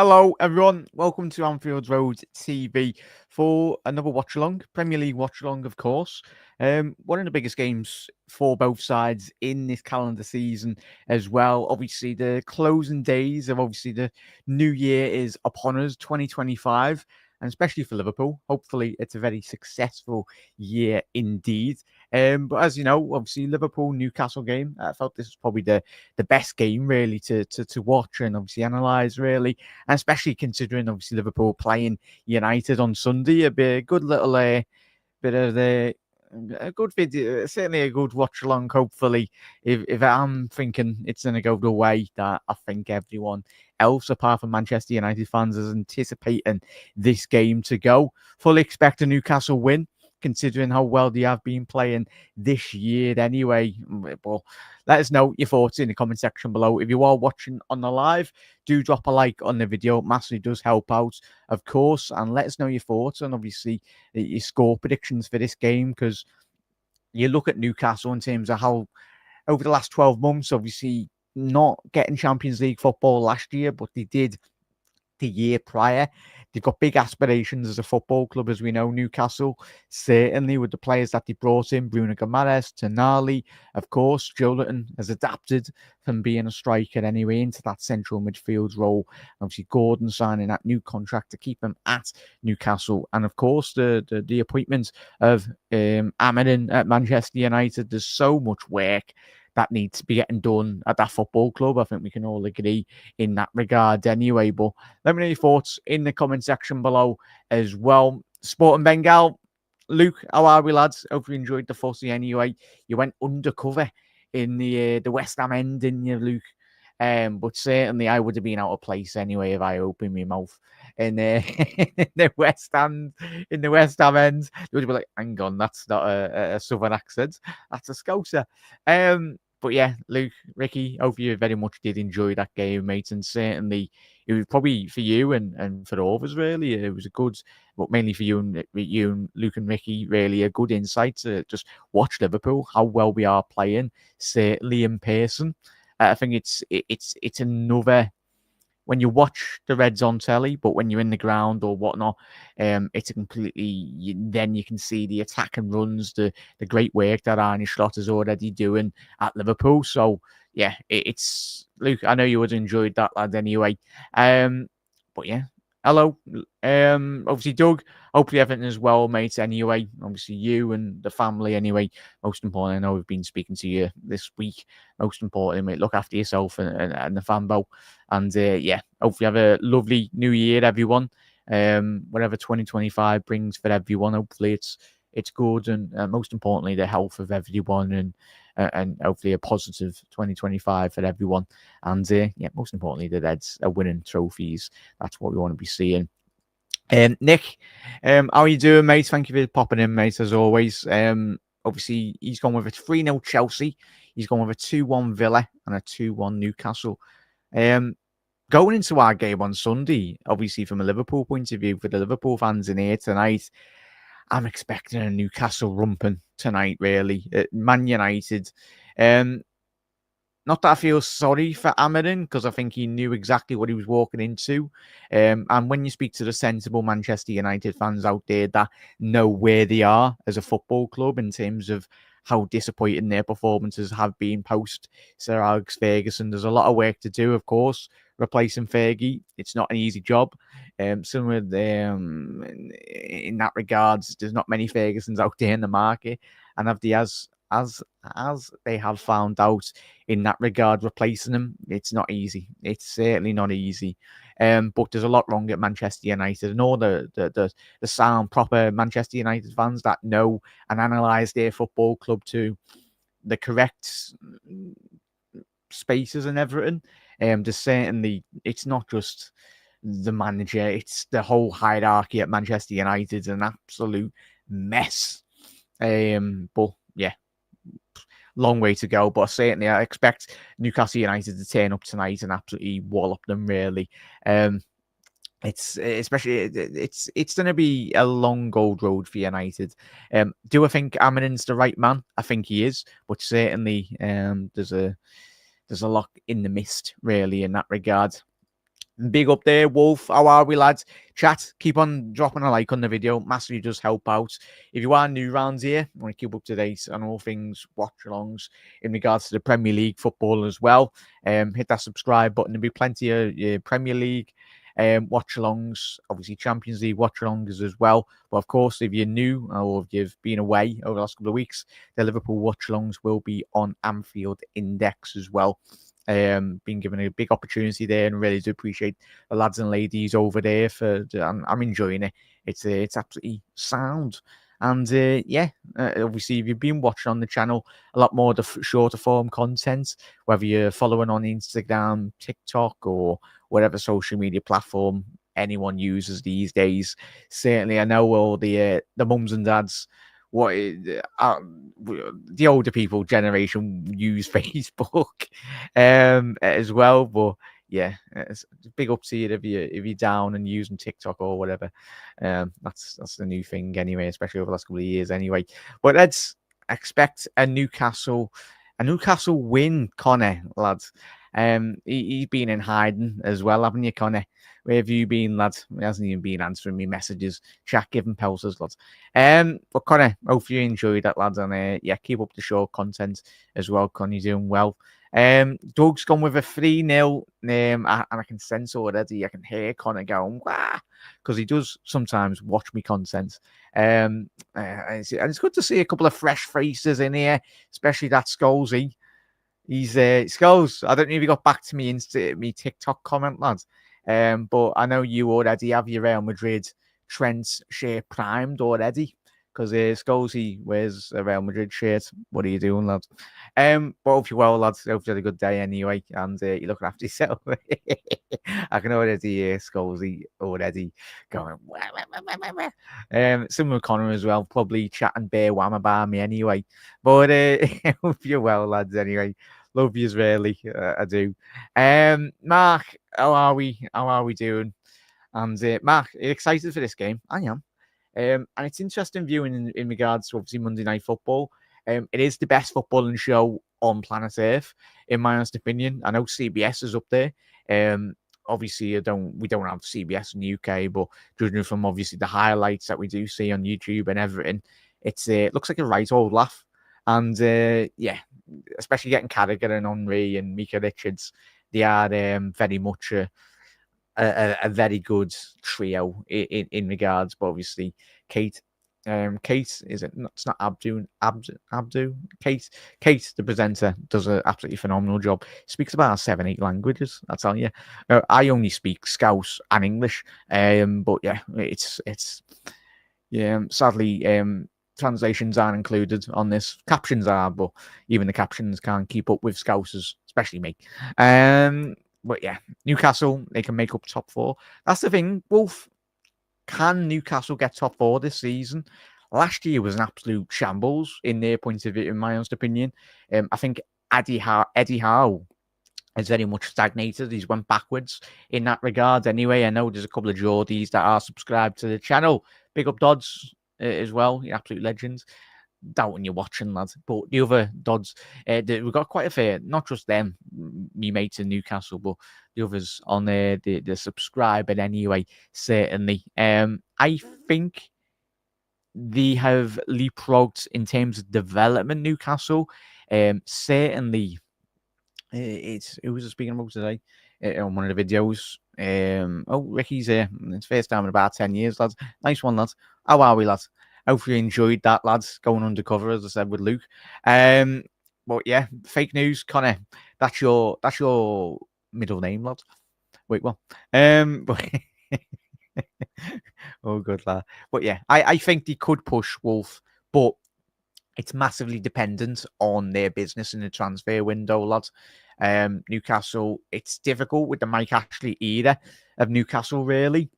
Hello, everyone. Welcome to Anfield Road TV for another watch along, Premier League watch along, of course. One of the biggest games for both sides in this calendar season as well. Obviously, the closing days of the new year is upon us, 2025, and especially for Liverpool. Hopefully, it's a very successful year indeed. But as you know, obviously Liverpool Newcastle game. I felt this was probably the best game really to watch and obviously analyse really, and especially considering obviously Liverpool playing United on Sunday. A good little bit of a good video, certainly a good watch along. Hopefully, if I'm thinking it's going to go the way that I think everyone else, apart from Manchester United fans, is anticipating this game to go. Fully expect a Newcastle win, considering how well they have been playing this year anyway. But let us know your thoughts in the comment section below. If you are watching on the live, do drop a like on the video. It massively does help out, of course. And let us know your thoughts and obviously your score predictions for this game, because you look at Newcastle in terms of how over the last 12 months, obviously not getting Champions League football last year, but they did the year prior. They've got big aspirations as a football club, as we know, Newcastle, certainly with the players that they brought in, Bruno Guimaraes, Tonali, of course. Joelinton has adapted from being a striker anyway into that central midfield role. Obviously, Gordon signing that new contract to keep him at Newcastle. And of course, the appointment of Amidon at Manchester United. There's so much work that needs to be getting done at that football club. I think we can all agree in that regard anyway. But let me know your thoughts in the comment section below as well. Sporting Bengal, Luke, how are we, lads? Hope you enjoyed the fussy anyway. You went undercover in the West Ham end, didn't you, Luke? But certainly I would have been out of place anyway if I opened my mouth in, in the West Ham end. They would be like, hang on, that's not a southern accent, that's a Scouser. But yeah, Luke, Ricky, hope you very much did enjoy that game, mate. And certainly it was probably for you and for all of us, really. It was a good, but mainly for you and Luke and Ricky, really a good insight to just watch Liverpool, how well we are playing, certainly in person. I think it's another, when you watch the Reds on telly, but when you're in the ground or whatnot, it's a completely. Then you can see the attack and runs, the great work that Arne Slot is already doing at Liverpool. So yeah, it's Luke. I know you would have enjoyed that, lad. Anyway, but yeah. Hello, obviously Doug. Hopefully everything is well, mate. Anyway, obviously you and the family. Anyway, most important, I know we've been speaking to you this week. Most importantly, mate, look after yourself and the fambo. And yeah, hopefully have a lovely new year, everyone. Whatever 2025 brings for everyone, hopefully it's good, and most importantly, the health of everyone, and hopefully a positive 2025 for everyone. And yeah, most importantly, the Reds are winning trophies. That's what we want to be seeing. Nick, how are you doing, mate? Thank you for popping in, mate, as always. Obviously, he's gone with a 3-0 Chelsea. He's gone with a 2-1 Villa and a 2-1 Newcastle. Going into our game on Sunday, obviously from a Liverpool point of view, for the Liverpool fans in here tonight, I'm expecting a Newcastle rumping tonight, really. Man United. Not that I feel sorry for Amidon, because I think he knew exactly what he was walking into. And when you speak to the sensible Manchester United fans out there that know where they are as a football club in terms of how disappointing their performances have been post Sir Alex Ferguson, there's a lot of work to do, of course, replacing Fergie. It's not an easy job. Similar in that regards, there's not many Fergusons out there in the market, and if they as they have found out in that regard, replacing them, it's not easy. It's certainly not easy. But there's a lot wrong at Manchester United, and all the sound, proper Manchester United fans that know and analyse their football club to the correct spaces and everything. There's certainly, it's not just the manager, it's the whole hierarchy at Manchester United, an absolute mess. But yeah, long way to go, but certainly I expect Newcastle United to turn up tonight and absolutely wallop them, really. It's going to be a long old road for United. Do I think Aminin's the right man? I think he is, but certainly there's a lot in the mist, really, in that regard. Big up there, Wolf. How are we, lads? Chat, keep on dropping a like on the video. Massively does help out. If you are new round here, I want to keep up to date on all things watch-alongs in regards to the Premier League football as well. Hit that subscribe button. There'll be plenty of Premier League watch-alongs, obviously Champions League watch-alongs as well. But of course, if you're new or if you've been away over the last couple of weeks, the Liverpool watch-alongs will be on Anfield Index as well. Been given a big opportunity there, and really do appreciate the lads and ladies over there I'm enjoying it. It's absolutely sound. And obviously, if you've been watching on the channel, a lot more the shorter form content, whether you're following on Instagram, TikTok, or whatever social media platform anyone uses these days. Certainly, I know all the mums and dads, the older people generation use Facebook as well, but yeah, it's big up to you if you're down and using TikTok or whatever. That's the new thing anyway, especially over the last couple of years anyway. But let's expect a Newcastle win, Connor, lads. He's been in hiding as well, haven't you, Connor? Where have you been, lads? He hasn't even been answering me messages. Chat, give him pelters, lads. But Connor, hope you enjoyed that, lads, and keep up the short content as well. Connor, you're doing well. Doug's gone with a 3-0, and I can sense already. I can hear Connor going, "Wah," because he does sometimes watch me content. And it's good to see a couple of fresh faces in here, especially that Scholesy. He's Skulls. I don't know if you got back to me me TikTok comment, lads. But I know you already have your Real Madrid Trent shirt primed already, because Skulls, he wears a Real Madrid shirt. What are you doing, lads? But hope you're well, lads. Hope you had a good day anyway, and you're looking after yourself. I can already hear Skulls already going. Similar with Connor as well, probably chatting bare wham about me anyway. But hope you're well, lads. Anyway. Love you, really. I do. Mark, how are we? How are we doing? And Mark, are you excited for this game? I am. And it's interesting viewing in regards to obviously Monday Night Football. It is the best footballing show on planet Earth, in my honest opinion. I know CBS is up there. Obviously, we don't have CBS in the UK, but judging from obviously the highlights that we do see on YouTube and everything, it looks like a right old laugh. And especially getting Carragher and Henry and Mika Richards, they are very much a very good trio in regards. But obviously, Kate, is it? It's not Abdu. Kate, the presenter, does an absolutely phenomenal job. Speaks about 7-8 languages. I tell you, I only speak Scouse and English. But yeah, it's sadly. Translations aren't included on this. Captions are, but even the captions can't keep up with Scousers, especially me. But yeah, Newcastle, they can make up top 4. That's the thing, Wolf. Can Newcastle get top 4 this season? Last year was an absolute shambles in their point of view, in my honest opinion. I think Eddie Howe has very much stagnated. He's went backwards in that regard. Anyway, I know there's a couple of Geordies that are subscribed to the channel. Big up Dodds as well, you absolute legends. Doubt when you're watching, lads. But the other Dodds, we've got quite a fair, not just them, me mates in Newcastle, but the others on the subscriber anyway, certainly. I think they have leapfrogged in terms of development, Newcastle. Certainly, who was speaking about today on one of the videos? Ricky's here. It's first time in about 10 years, lads. Nice one, lads. How are we, lads? Hope you enjoyed that, lads. Going undercover, as I said with Luke. But yeah, fake news, Connor. That's your middle name, lads. Wait, well, but oh, good lad. But yeah, I think they could push Wolf, but it's massively dependent on their business in the transfer window, lads. Newcastle, it's difficult with the Mike Ashley era of Newcastle, really,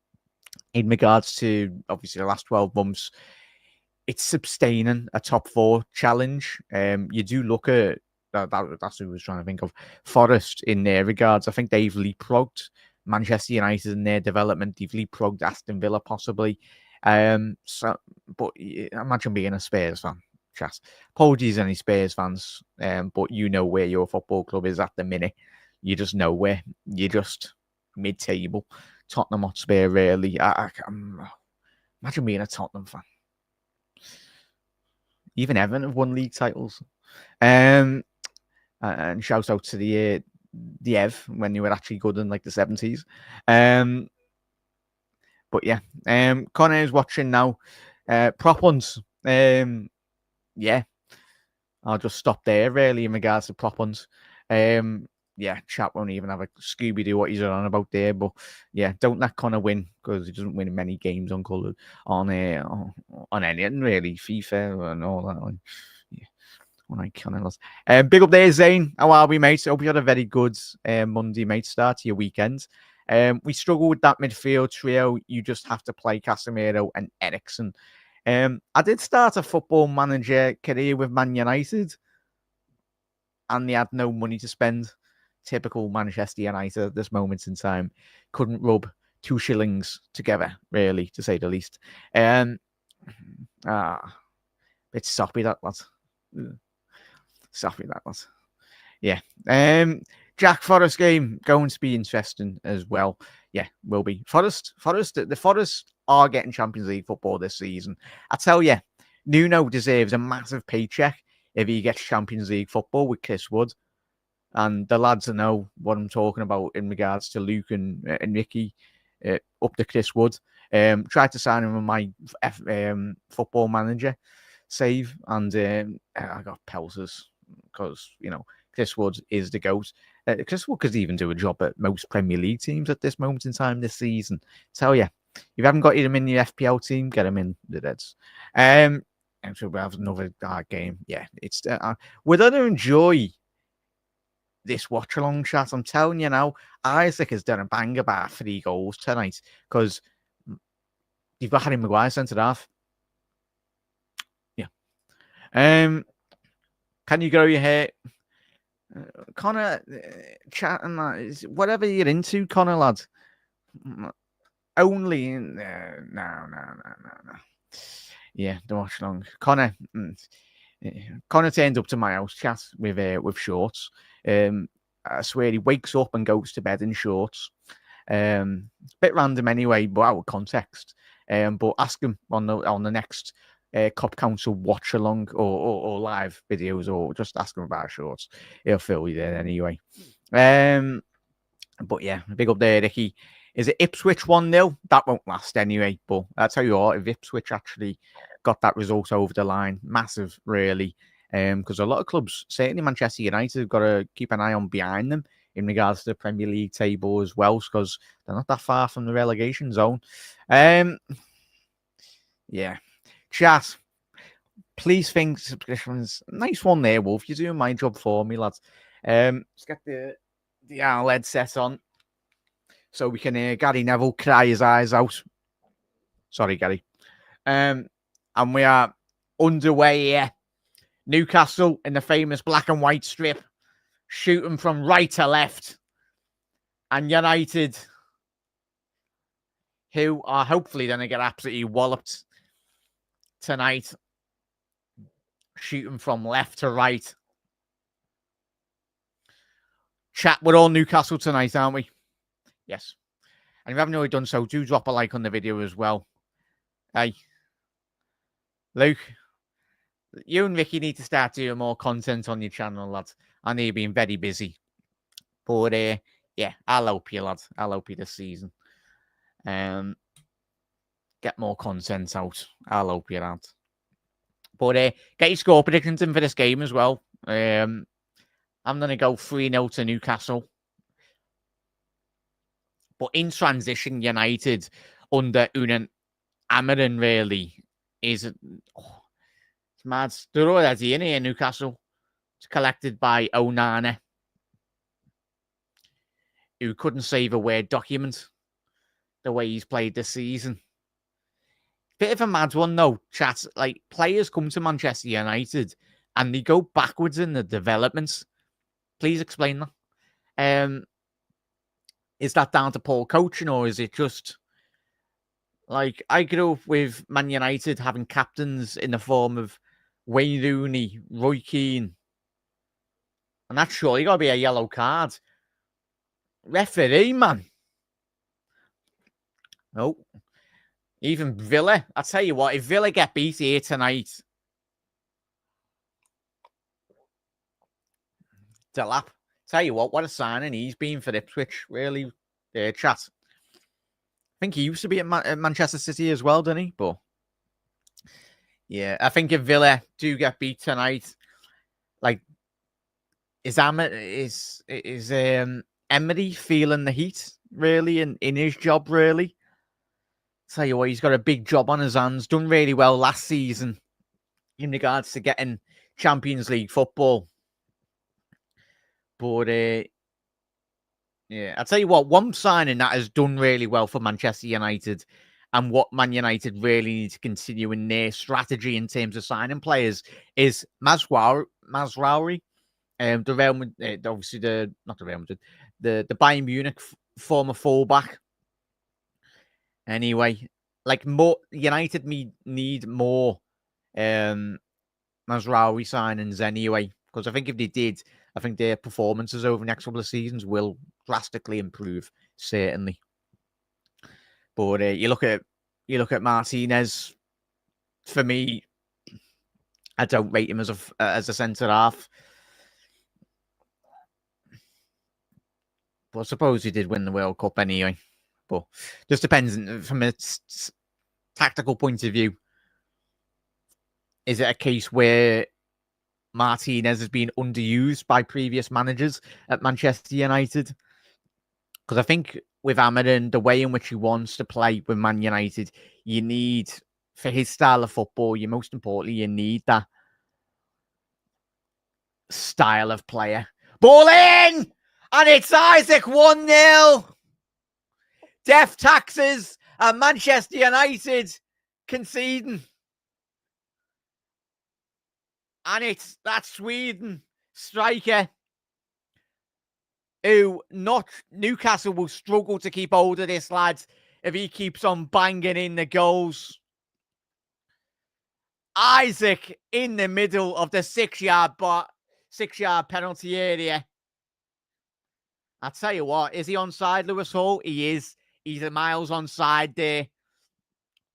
in regards to obviously the last 12 months. It's sustaining a top 4 challenge. You do look at that's what I was trying to think of. Forest in their regards, I think they've leapfrogged Manchester United in their development. They've leapfrogged Aston Villa possibly. But imagine being a Spurs fan. Just apologies, any Spurs fans, but you know where your football club is at the minute. You just know where. You just mid-table. Tottenham Hotspur, really. Imagine being a Tottenham fan. Even Everton have won league titles. And shout out to the Ev when they were actually good in like the 70s. But yeah, Connor is watching now. Prop ones. Yeah, I'll just stop there really in regards to prop ones. Yeah, chat won't even have a Scooby-Doo what he's on about there. But yeah, don't let Connor win because he doesn't win many games on colour on anything really, FIFA and all that. Yeah. Big up there, Zane. How are we, mate? I hope you had a very good Monday, mate. Start to your weekend. We struggle with that midfield trio. You just have to play Casemiro and Eriksen. I did start a football manager career with Man United, and they had no money to spend. Typical Manchester United at this moment in time. Couldn't rub 2 shillings together, really, to say the least. Bit soppy, that lad. Soppy, that lad. Yeah. Jack Forest game going to be interesting as well. Yeah, will be. The Forest are getting Champions League football this season. I tell you, Nuno deserves a massive paycheck if he gets Champions League football with Chris Wood. And the lads know what I'm talking about in regards to Luke and Ricky up to Chris Wood. Tried to sign him on my football manager save, and I got pelters because, Chris Wood is the GOAT. Chris Wood could even do a job at most Premier League teams at this moment in time this season. Tell you, if you haven't got him in your FPL team, get him in the Reds. And so we'll have another game. Yeah, it's we're going to enjoy this watch along chat. I'm telling you now, Isaac has done a bang about 3 goals tonight because you've got Harry Maguire centre half. Yeah. Can you grow your hair? Connor, chatting that is whatever you're into, Connor, lad. Only no. Yeah, don't watch long. Connor turned up to my house chat with shorts. I swear he wakes up and goes to bed in shorts. Bit random anyway, but out of context. But ask him on the next Cop Council watch along or live videos, or just ask him about shorts. He'll fill you there anyway. But yeah, big up there, Ricky. Is it Ipswich 1-0? That won't last anyway. But I'll tell you what, if Ipswich actually got that result over the line, massive, really. Because a lot of clubs, certainly Manchester United, have got to keep an eye on behind them in regards to the Premier League table as well, because they're not that far from the relegation zone. Yeah. Chat, please think subscriptions. Nice one there, Wolf. You're doing my job for me, lads. Let's get the LED set on so we can hear Gary Neville cry his eyes out. Sorry, Gary. And we are underway here. Newcastle in the famous black and white strip, shooting from right to left. And United, who are hopefully going to get absolutely walloped tonight, shooting from left to right. Chat, we're all Newcastle tonight, aren't we? Yes. And if you haven't already done so, do drop a like on the video as well. Hey, Luke, you and Ricky need to start doing more content on your channel, lads. I know you've been very busy. But, yeah, I'll help you, lads. I'll help you this season. Get more content out. I'll help you out. But get your score predictions in for this game as well. I'm going to go 3-0 to Newcastle. But in transition, United under Unai Emery really is... it's mad. They're already in here, Newcastle. It's collected by Onana, who couldn't save a Word document the way he's played this season. Bit of a mad one, though, chat. Like, players come to Manchester United and they go backwards in the developments. Please explain that. Is that down to Paul coaching, or is it just... Like, I grew up with Man United having captains in the form of Wayne Rooney, Roy Keane. And that's surely got to be a yellow card. Referee, man. Oh, even Villa. I tell you what, if Villa get beat here tonight, Delap. Tell you what a signing he's been for Ipswich. Really, chat. I think he used to be at Manchester City as well, didn't he? But yeah, I think if Villa do get beat tonight, like is Emery feeling the heat really in his job really? Tell you what, he's got a big job on his hands. Done really well last season in regards to getting Champions League football. But yeah, I'll tell you what, one signing that has done really well for Manchester United and what Man United really need to continue in their strategy in terms of signing players is Mazraoui. The Real Madrid, obviously not the Real Madrid, the Bayern Munich former fullback. Anyway, like more United need more Mazraoui signings anyway, because I think if they did, I think their performances over the next couple of seasons will drastically improve, certainly. But you look at Martinez. For me, I don't rate him as a centre half. But I suppose he did win the World Cup anyway. But just depends from a tactical point of view. Is it a case where Martinez has been underused by previous managers at Manchester United? Because I think with Amarin, the way in which he wants to play with Man United, you need, for his style of football, most importantly, you need that style of player. Ball in! And it's Isaac 1-0. Death taxes and Manchester United conceding. And it's that Sweden striker who Newcastle will struggle to keep hold of this, lads, if he keeps on banging in the goals. Isaac in the middle of the 6-yard penalty area. I tell you what, is he onside, Lewis Hall? He is. He's a miles onside there.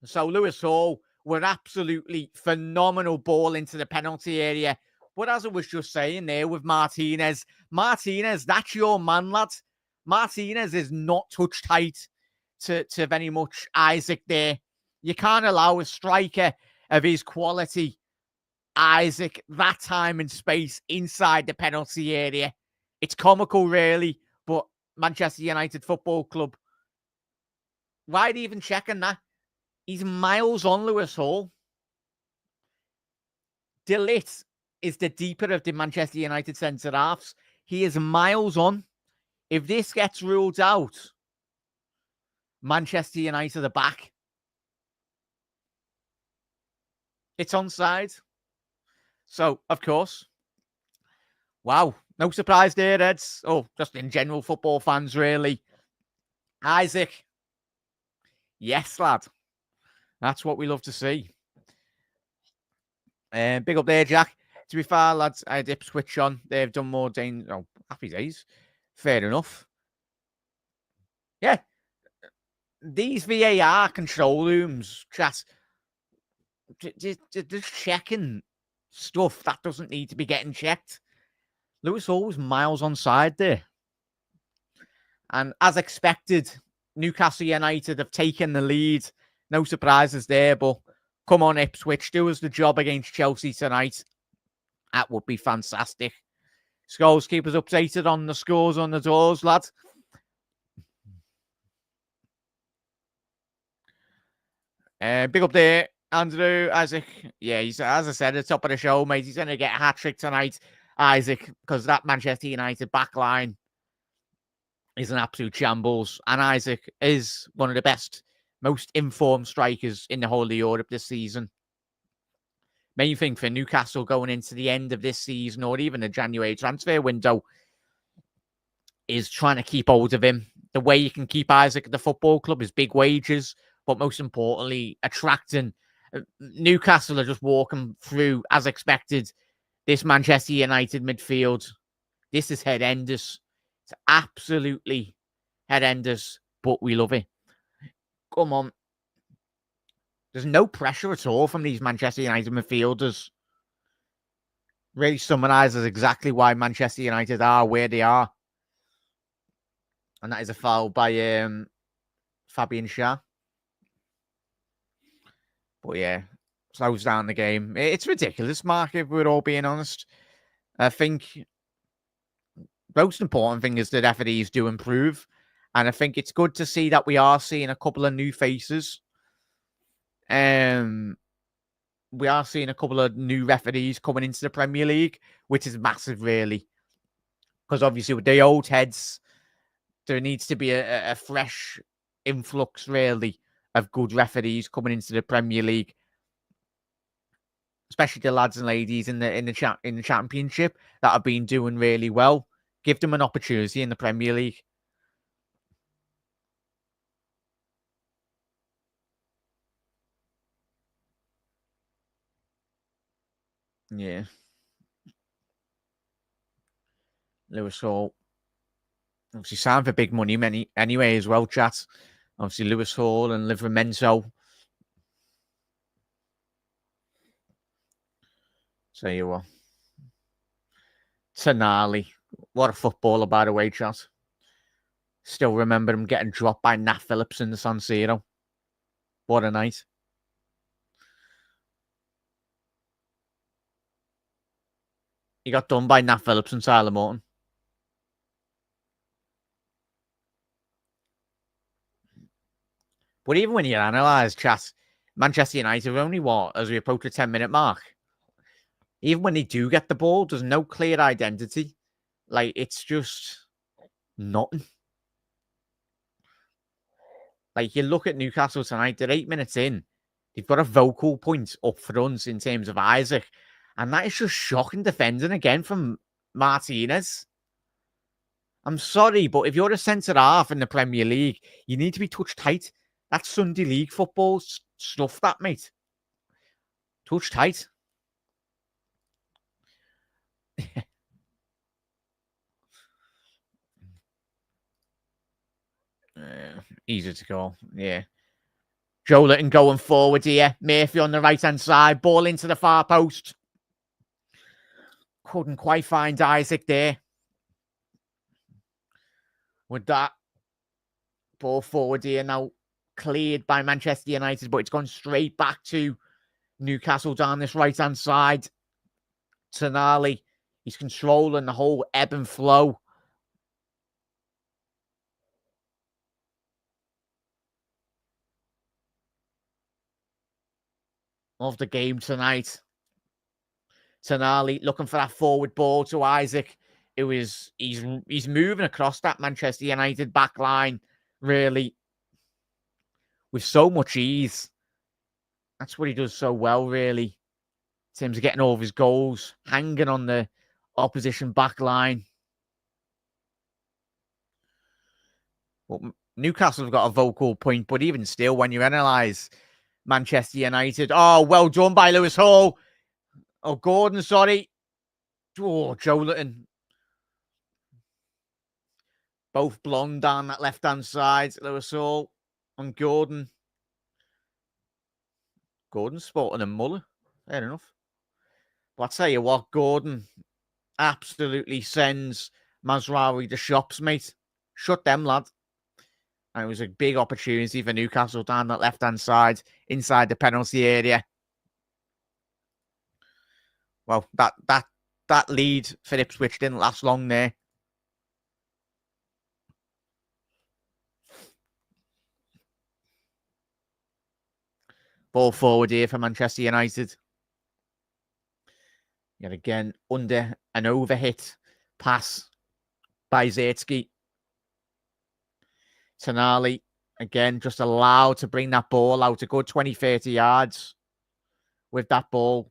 So Lewis Hall were absolutely phenomenal ball into the penalty area. But as I was just saying there with Martinez, that's your man, lad. Martinez is not touch tight to very much Isaac there. You can't allow a striker of his quality, Isaac, that time and space inside the penalty area. It's comical, really, but Manchester United Football Club, why are they even checking that? He's miles on Lewis Hall. De Ligt is the deeper of the Manchester United centre-halves. He is miles on. If this gets ruled out, Manchester United are back. It's onside. So, of course, wow, no surprise there, Eds. Oh, just in general, football fans, really. Isaac. Yes, lad. That's what we love to see. Big up there, Jack. To be fair, lads, I had Ipswich on. They've done more happy days. Fair enough. Yeah. These VAR control rooms, just checking stuff that doesn't need to be getting checked. Lewis Hall was miles onside there. And as expected, Newcastle United have taken the lead. No surprises there, but come on, Ipswich, do us the job against Chelsea tonight. That would be fantastic. Scholes, keep us updated on the scores on the doors, lad. Big up there, Andrew, Isaac. Yeah, he's, as I said, at the top of the show, mate. He's going to get a hat-trick tonight, Isaac, because that Manchester United backline is an absolute shambles. And Isaac is one of the best, most informed strikers in the whole of Europe this season. Main thing for Newcastle going into the end of this season or even the January transfer window is trying to keep hold of him. The way you can keep Isaac at the football club is big wages, but most importantly, attracting. Newcastle are just walking through, as expected, this Manchester United midfield. This is horrendous. It's absolutely horrendous, but we love it. Come on. There's no pressure at all from these Manchester United midfielders. Really summarises exactly why Manchester United are where they are. And that is a foul by Fabian Schär. But yeah, slows down the game. It's ridiculous, Mark, if we're all being honest. I think most important thing is that referees do improve. And I think it's good to see that we are seeing a couple of new faces. We are seeing a couple of new referees coming into the Premier League, which is massive, really. Because obviously with the old heads, there needs to be a fresh influx, really, of good referees coming into the Premier League. Especially the lads and ladies in the Championship that have been doing really well. Give them an opportunity in the Premier League. Yeah. Lewis Hall. Obviously signed for big money anyway as well, chat. Obviously Lewis Hall and Livramento. Tell you what. Tonali. What a footballer, by the way, chat. Still remember him getting dropped by Nat Phillips in the San Siro. What a night. He got done by Nat Phillips and Tyler Morton. But even when you analyse, chat, Manchester United are only what, as we approach the 10-minute mark? Even when they do get the ball, there's no clear identity. Like, it's just nothing. Like, you look at Newcastle tonight, they're 8 minutes in. They've got a vocal point up front in terms of Isaac. And that is just shocking defending again from Martinez. I'm sorry, but if you're a centre-half in the Premier League, you need to be touch tight. That's Sunday League football stuff, that, mate. Touch tight. Easy to go, yeah. Joe Litton going forward here. Murphy on the right-hand side. Ball into the far post. Couldn't quite find Isaac there. With that, ball forward here now. Cleared by Manchester United, but it's gone straight back to Newcastle down this right-hand side. Tonali, he's controlling the whole ebb and flow of the game tonight. Tonali looking for that forward ball to Isaac. He's moving across that Manchester United back line, really, with so much ease. That's what he does so well, really. In terms of getting all of his goals, hanging on the opposition back line. Well, Newcastle have got a vocal point, but even still, when you analyse Manchester United, oh, well done by Lewis Hall. Oh, Gordon, sorry. Oh, Joe Litton. Both blonde down that left-hand side. Lewis Hall and Gordon. Gordon's sporting a mullet. Fair enough. But I tell you what, Gordon absolutely sends Mazraoui to shops, mate. Shut them, lad. And it was a big opportunity for Newcastle down that left-hand side, inside the penalty area. Well, that lead for Ipswich didn't last long there. Ball forward here for Manchester United. Yet again, under an overhit pass by Zierski. Tonali, again, just allowed to bring that ball out a good 20, 30 yards with that ball.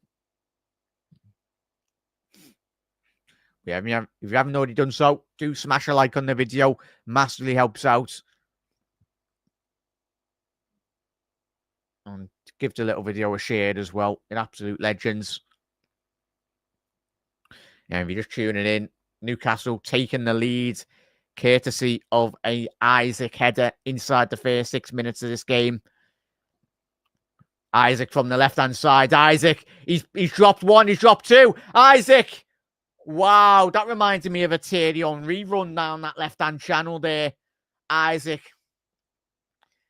Yeah, if you haven't already done so, do smash a like on the video. Massively helps out. And give the little video a share as well. In absolute legends. Yeah, if you're just tuning in, Newcastle taking the lead, courtesy of a Isaac header inside the first 6 minutes of this game. Isaac from the left-hand side. Isaac, he's dropped one, he's dropped two. Isaac! Wow, that reminded me of a Thierry Henry run down that left-hand channel there. Isaac.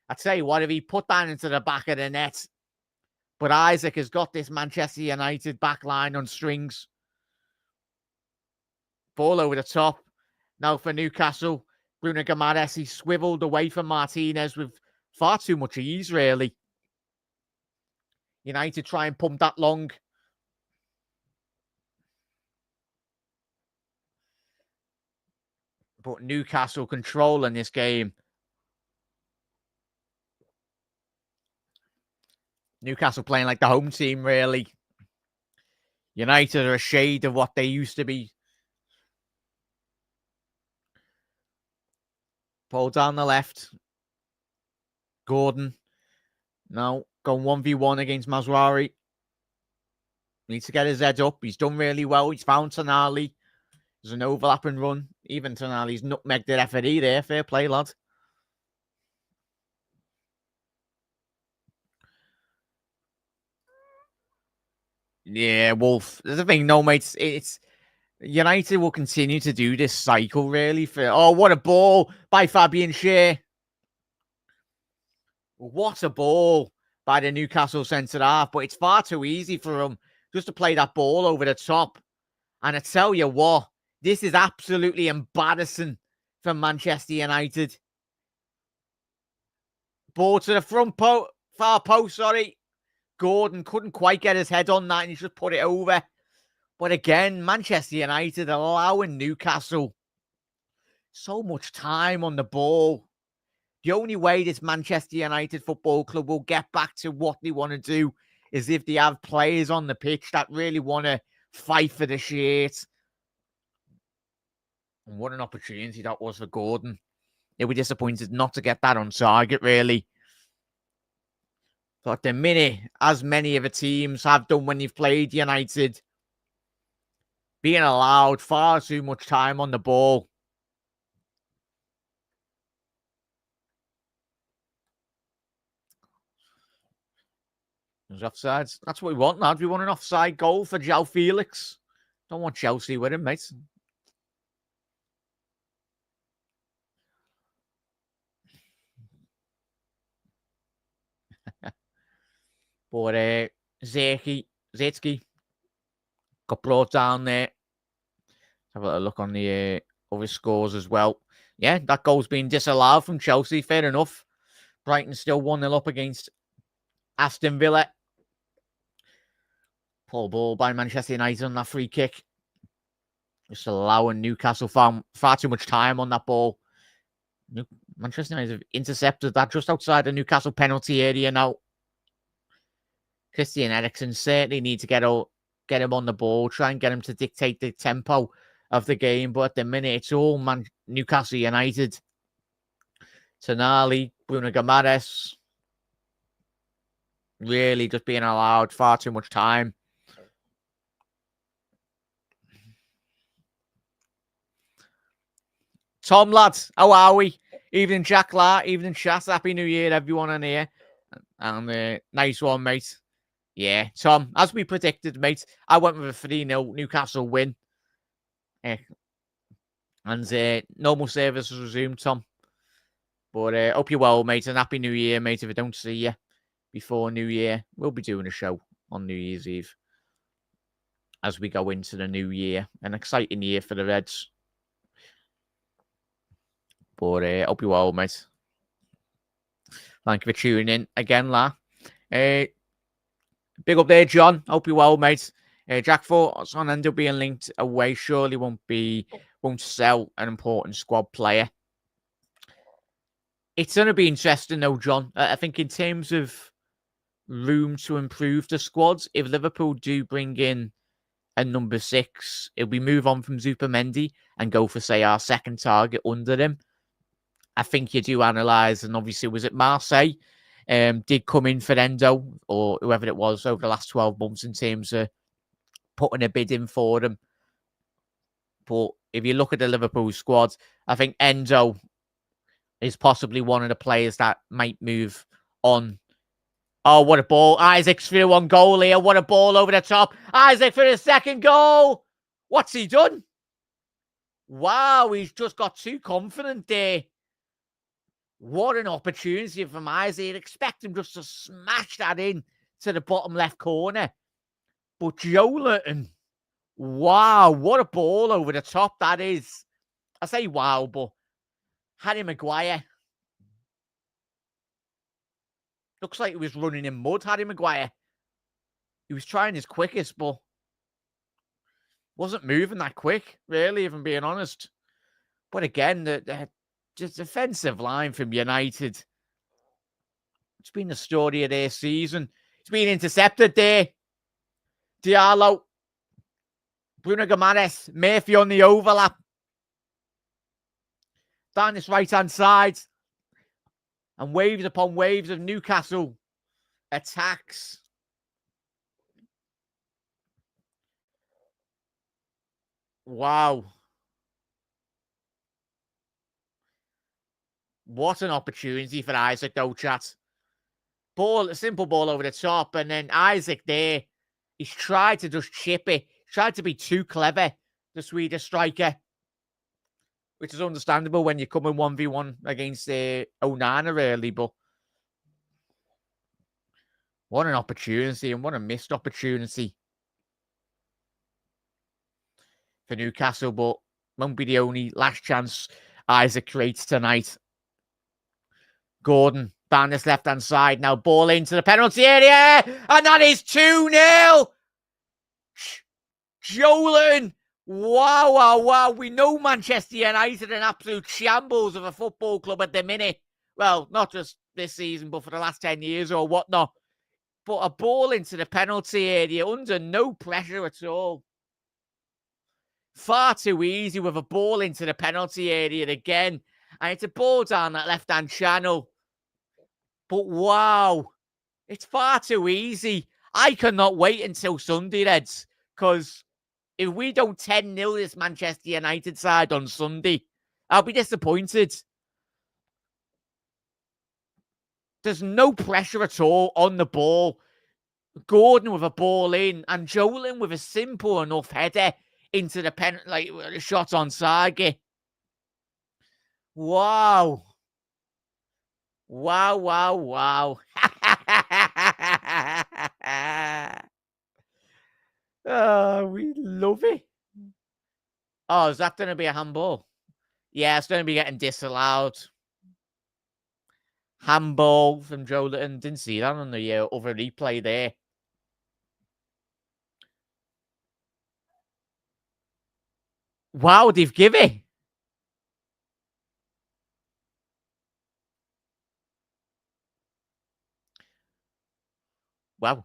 I tell you what, if he put that into the back of the net. But Isaac has got this Manchester United back line on strings. Ball over the top. Now for Newcastle. Bruno Guimaraes, he swiveled away from Martinez with far too much ease, really. United try and pump that long. But Newcastle controlling this game. Newcastle playing like the home team, really. United are a shade of what they used to be. Ball down the left. Gordon. Now going 1v1 against Mazraoui. Needs to get his head up. He's done really well. He's found Tonali. There's an overlapping run. Even Tonali's nutmegged the referee there. Fair play, lad. Yeah, Wolf. There's the thing, no, mate. It's United will continue to do this cycle, really. Oh, what a ball by Fabian Schär. What a ball by the Newcastle centre-half. But it's far too easy for him just to play that ball over the top. And I tell you what, this is absolutely embarrassing for Manchester United. Ball to the far post, sorry. Gordon couldn't quite get his head on that and he just put it over. But again, Manchester United allowing Newcastle so much time on the ball. The only way this Manchester United Football Club will get back to what they want to do is if they have players on the pitch that really want to fight for the shirt. And what an opportunity that was for Gordon. They were disappointed not to get that on target, really. But the minute, as many of the teams have done when they've played United, being allowed far too much time on the ball. There's offsides. That's what we want, lad. We want an offside goal for João Felix. Don't want Chelsea with him, mate. But Zetsky got brought down there. Have a look on the other scores as well. Yeah, that goal's been disallowed from Chelsea. Fair enough. Brighton still 1-0 up against Aston Villa. Poor ball by Manchester United on that free kick. Just allowing Newcastle far too much time on that ball. Manchester United have intercepted that just outside the Newcastle penalty area now. Christian Eriksen certainly need to get him on the ball, try and get him to dictate the tempo of the game. But at the minute, it's all Newcastle United. Tonali, Bruno Guimaraes, really just being allowed far too much time. Tom, lads, how are we? Evening, Jack La. Evening, chat. Happy New Year, everyone on here. And nice one, mate. Yeah, Tom, as we predicted, mate, I went with a 3-0 Newcastle win. And normal service was resumed, Tom. But hope you're well, mate, and Happy New Year, mate. If I don't see you before New Year, we'll be doing a show on New Year's Eve as we go into the new year. An exciting year for the Reds. But hope you're well, mate. Thank you for tuning in again, La. Big up there, John. Hope you're well, mate. Jack thoughts on Endo being linked away surely won't sell an important squad player. It's going to be interesting, though, John. I think in terms of room to improve the squads, if Liverpool do bring in a number 6, if we move on from Zupimendi and go for, say, our second target under him, I think you do analyse, and obviously, was it Marseille? Did come in for Endo or whoever it was over the last 12 months in terms of putting a bid in for them. But if you look at the Liverpool squad, I think Enzo is possibly one of the players that might move on. Oh, what a ball. Isaac's through on goal here. What a ball over the top. Isaac for his second goal. What's he done? Wow, he's just got too confident there. What an opportunity from Isaac. You'd expect him just to smash that in to the bottom left corner. But Joelinton, wow, what a ball over the top that is. I say wow, but Harry Maguire. Looks like he was running in mud, Harry Maguire. He was trying his quickest, but wasn't moving that quick, really, if I'm being honest. But again, the just defensive line from United. It's been the story of their season. It's been intercepted there. Diallo, Bruno Gomes, Murphy on the overlap. Down this right-hand side. And waves upon waves of Newcastle attacks. Wow. What an opportunity for Isaac, though, chat. Ball, a simple ball over the top, and then Isaac there, he's tried to just chip it. He's tried to be too clever, the Swedish striker, which is understandable when you're coming 1v1 against Onana, really, but what an opportunity, and what a missed opportunity for Newcastle, but won't be the only last chance Isaac creates tonight. Gordon down this left-hand side. Now ball into the penalty area. And that is 2-0. Joelinton. Wow, wow, wow. We know Manchester United are an absolute shambles of a football club at the minute. Well, not just this season, but for the last 10 years or whatnot. But a ball into the penalty area under no pressure at all. Far too easy with a ball into the penalty area again. And it's a ball down that left-hand channel. But wow, it's far too easy. I cannot wait until Sunday, Reds, because if we don't 10-0 this Manchester United side on Sunday, I'll be disappointed. There's no pressure at all on the ball. Gordon with a ball in, and Joelinton with a simple enough header into the pen, like a shot on target. Wow. Wow, wow, wow. Oh, we love it. Oh, is that going to be a handball? Yeah, it's going to be getting disallowed. Handball from Joelinton. Didn't see that on the other replay there. Wow, they've given it. Wow.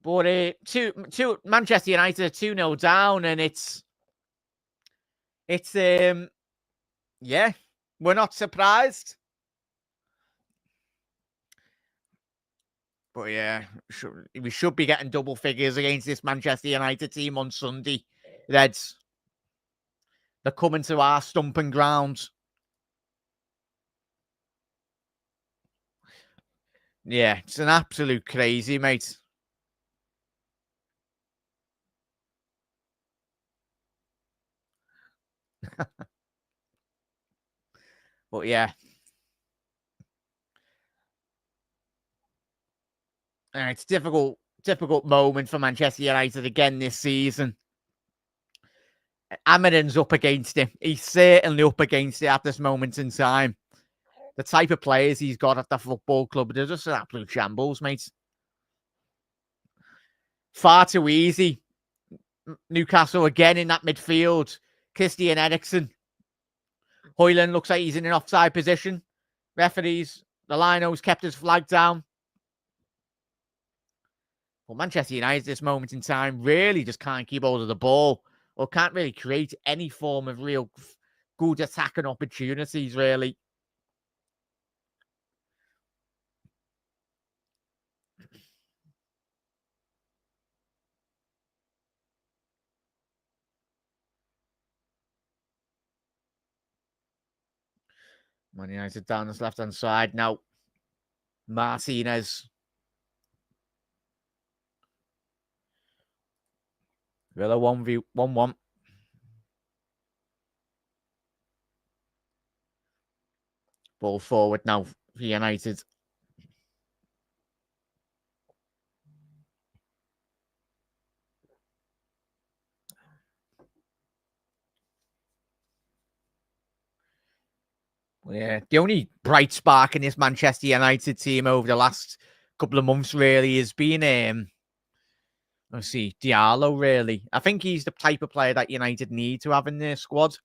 But two Manchester United are 2-0 down, and it's yeah, we're not surprised. But yeah, we should be getting double figures against this Manchester United team on Sunday. Reds, they're coming to our stomping grounds. Yeah, it's an absolute crazy, mate. But yeah. It's difficult moment for Manchester United again this season. Amarin's up against him. He's certainly up against it at this moment in time. The type of players he's got at the football club, they're just an absolute shambles, mate. Far too easy. Newcastle again in that midfield. Christian Eriksen. Højlund looks like he's in an offside position. Referees, the Lino's kept his flag down. Well, Manchester United at this moment in time really just can't keep hold of the ball or can't really create any form of real good attacking opportunities, really. Man United down this left-hand side now. Martinez. Villa 1-1. Ball forward now for United. Yeah, the only bright spark in this Manchester United team over the last couple of months really has been let's see, Diallo really. I think he's the type of player that United need to have in their squad.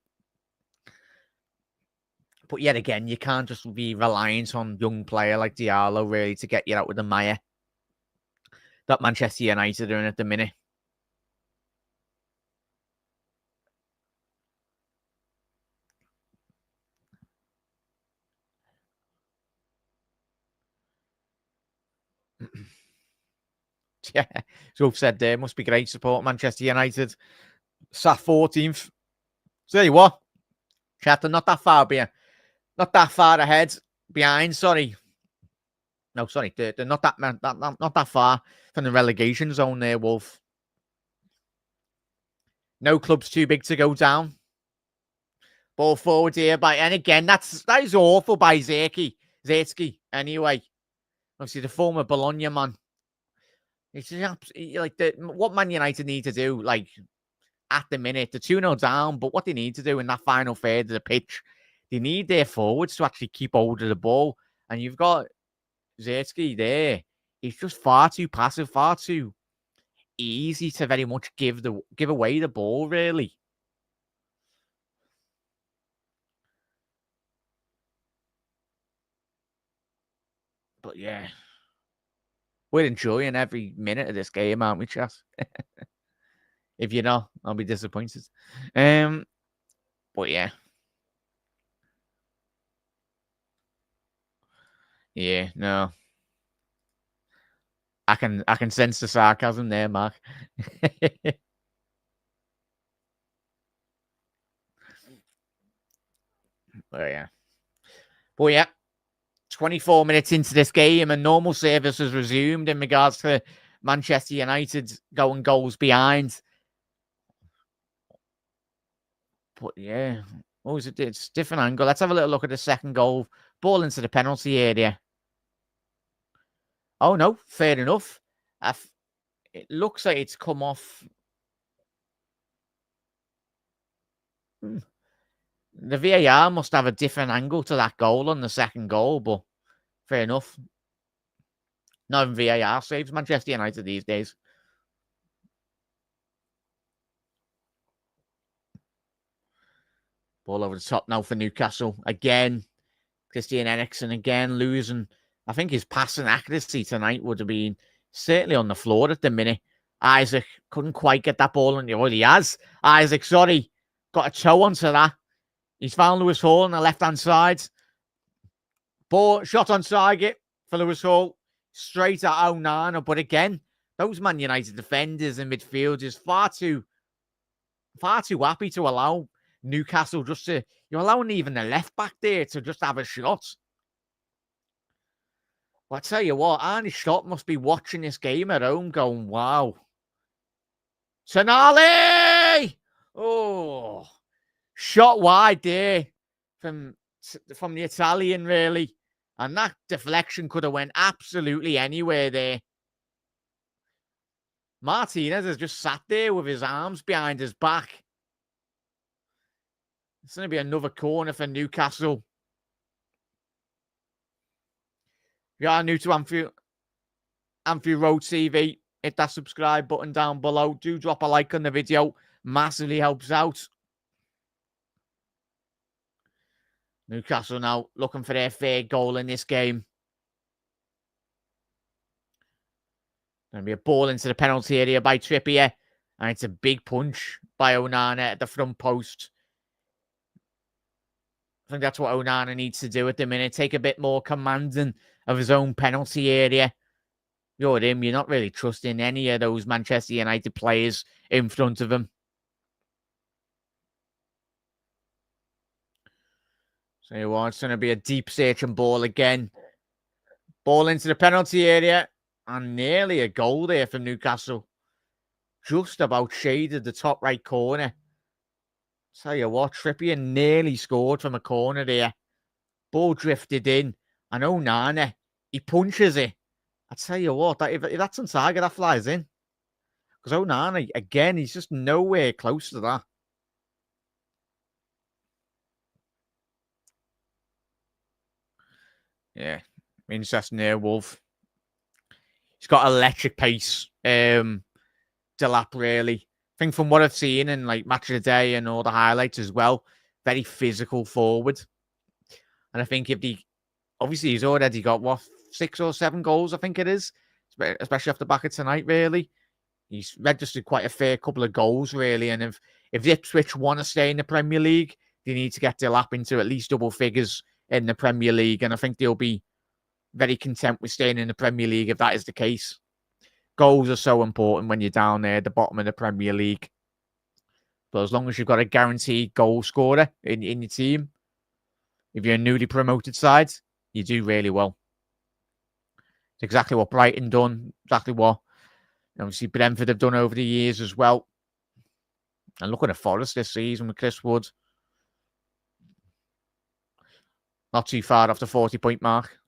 But yet again, you can't just be reliant on young player like Diallo really to get you out with the mire that Manchester United are in at the minute. Yeah, so I've said there must be great support Manchester United. Sat 14th. Tell you what, chapter not that far behind, not that far ahead behind. Sorry, no, sorry, they're not not that far from the relegation zone there, Wolf. No club's too big to go down. Ball forward here and again that is awful by Zirkzee. Anyway, obviously the former Bologna man. It's just like what Man United need to do, like at the minute, they're 2-0 down, but what they need to do in that final third of the pitch, they need their forwards to actually keep hold of the ball. And you've got Zirkzee there. He's just far too passive, far too easy to very much give away the ball, really. But yeah, we're enjoying every minute of this game, aren't we, Chas? If you're not, I'll be disappointed. But yeah. Yeah, no. I can sense the sarcasm there, Mark. But yeah, 24 minutes into this game and normal service has resumed in regards to Manchester United going goals behind. But yeah, it's a different angle. Let's have a little look at the second goal. Ball into the penalty area. Oh no, fair enough. It looks like it's come off. The VAR must have a different angle to that goal on the second goal, but fair enough. Not even VAR saves Manchester United these days. Ball over the top now for Newcastle. Again, Christian Eriksen again losing. I think his passing accuracy tonight would have been certainly on the floor at the minute. Isaac couldn't quite get that ball on. Well, he has. Isaac, sorry. Got a toe onto that. He's found Lewis Hall on the left-hand side. Ball shot on target for Lewis Hall. Straight at Onana. But again, those Man United defenders and midfielders far too happy to allow Newcastle just to, you're allowing even the left back there to just have a shot. Well, I tell you what, Arne Slot must be watching this game at home going, wow. Tonali! Oh, shot wide there from the Italian, really. And that deflection could have went absolutely anywhere there. Martinez has just sat there with his arms behind his back. It's going to be another corner for Newcastle. If you are new to Anfield Road TV, hit that subscribe button down below. Do drop a like on the video. Massively helps out. Newcastle now looking for their third goal in this game. Going to be a ball into the penalty area by Trippier. And it's a big punch by Onana at the front post. I think that's what Onana needs to do at the minute. Take a bit more commanding of his own penalty area. You're him. You're not really trusting any of those Manchester United players in front of him. So you want it's going to be a deep searching ball again. Ball into the penalty area. And nearly a goal there from Newcastle. Just about shaded the top right corner. Tell you what, Trippier nearly scored from a corner there. Ball drifted in. And Onana, he punches it. I tell you what, if that's on target, that flies in. Because Onana, again, he's just nowhere close to that. Yeah, interesting there, Wolf. He's got electric pace. Delap, really. I think from what I've seen in like Match of the Day and all the highlights as well, very physical forward. And I think if obviously he's already got, 6 or 7 goals, I think it is, especially off the back of tonight, really. He's registered quite a fair couple of goals, really. And if Ipswich want to stay in the Premier League, they need to get Delap into at least double figures in the Premier League. And I think they'll be very content with staying in the Premier League if that is the case. Goals are so important when you're down there at the bottom of the Premier League. But as long as you've got a guaranteed goal scorer in your team, if you're a newly promoted side, you do really well. It's exactly what Brighton done, exactly what obviously Brentford have done over the years as well. And looking at Forest this season with Chris Wood. Not too far off the 40-point mark.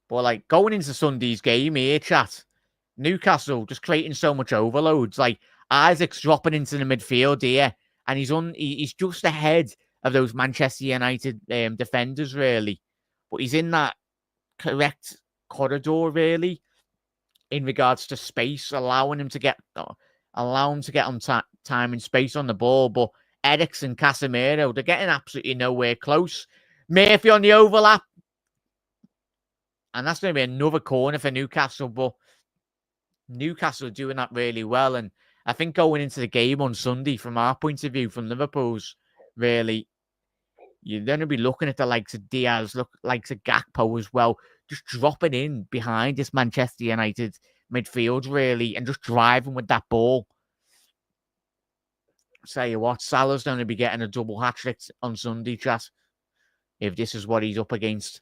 But like going into Sunday's game here, chat, Newcastle just creating so much overloads. Like Isaac's dropping into the midfield here, and he's just ahead of those Manchester United defenders, really. But he's in that correct corridor, really, in regards to space, allowing him to get on time and space on the ball. But Eriksen, Casemiro, they're getting absolutely nowhere close. Murphy on the overlap. And that's going to be another corner for Newcastle. But Newcastle are doing that really well. And I think going into the game on Sunday, from our point of view, from Liverpool's, really, you're going to be looking at the likes of Diaz, likes of Gakpo as well, just dropping in behind this Manchester United midfield, really, and just driving with that ball. Say you what, Salah's going to be getting a double hat-trick on Sunday, chat, if this is what he's up against.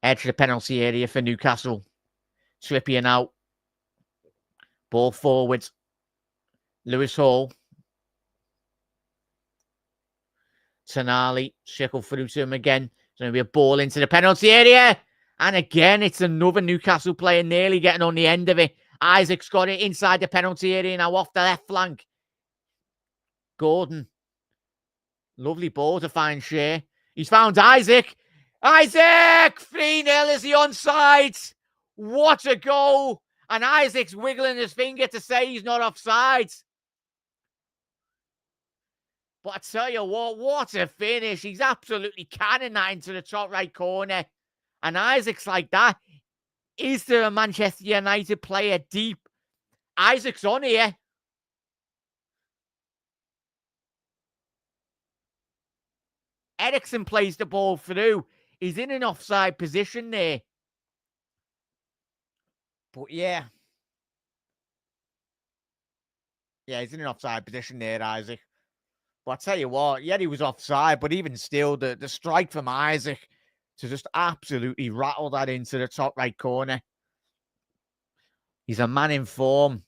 Edge of the penalty area for Newcastle. Trippier now. Ball forward. Lewis Hall. Tonali. Trickle through to him again. There's going to be a ball into the penalty area. And again, it's another Newcastle player nearly getting on the end of it. Isaac's got it inside the penalty area now off the left flank. Gordon. Lovely ball to find Shea. He's found Isaac. Isaac! 3-0, is he onside? What a goal! And Isaac's wiggling his finger to say he's not offside. But I tell you what a finish. He's absolutely canning that into the top right corner. And Isaac's like that. Is there a Manchester United player deep? Isaac's on here. Eriksen plays the ball through. He's in an offside position there. But yeah. Yeah, he's in an offside position there, Isaac. But I tell you what, yeah, he was offside, but even still, the strike from Isaac to just absolutely rattle that into the top right corner. He's a man in form.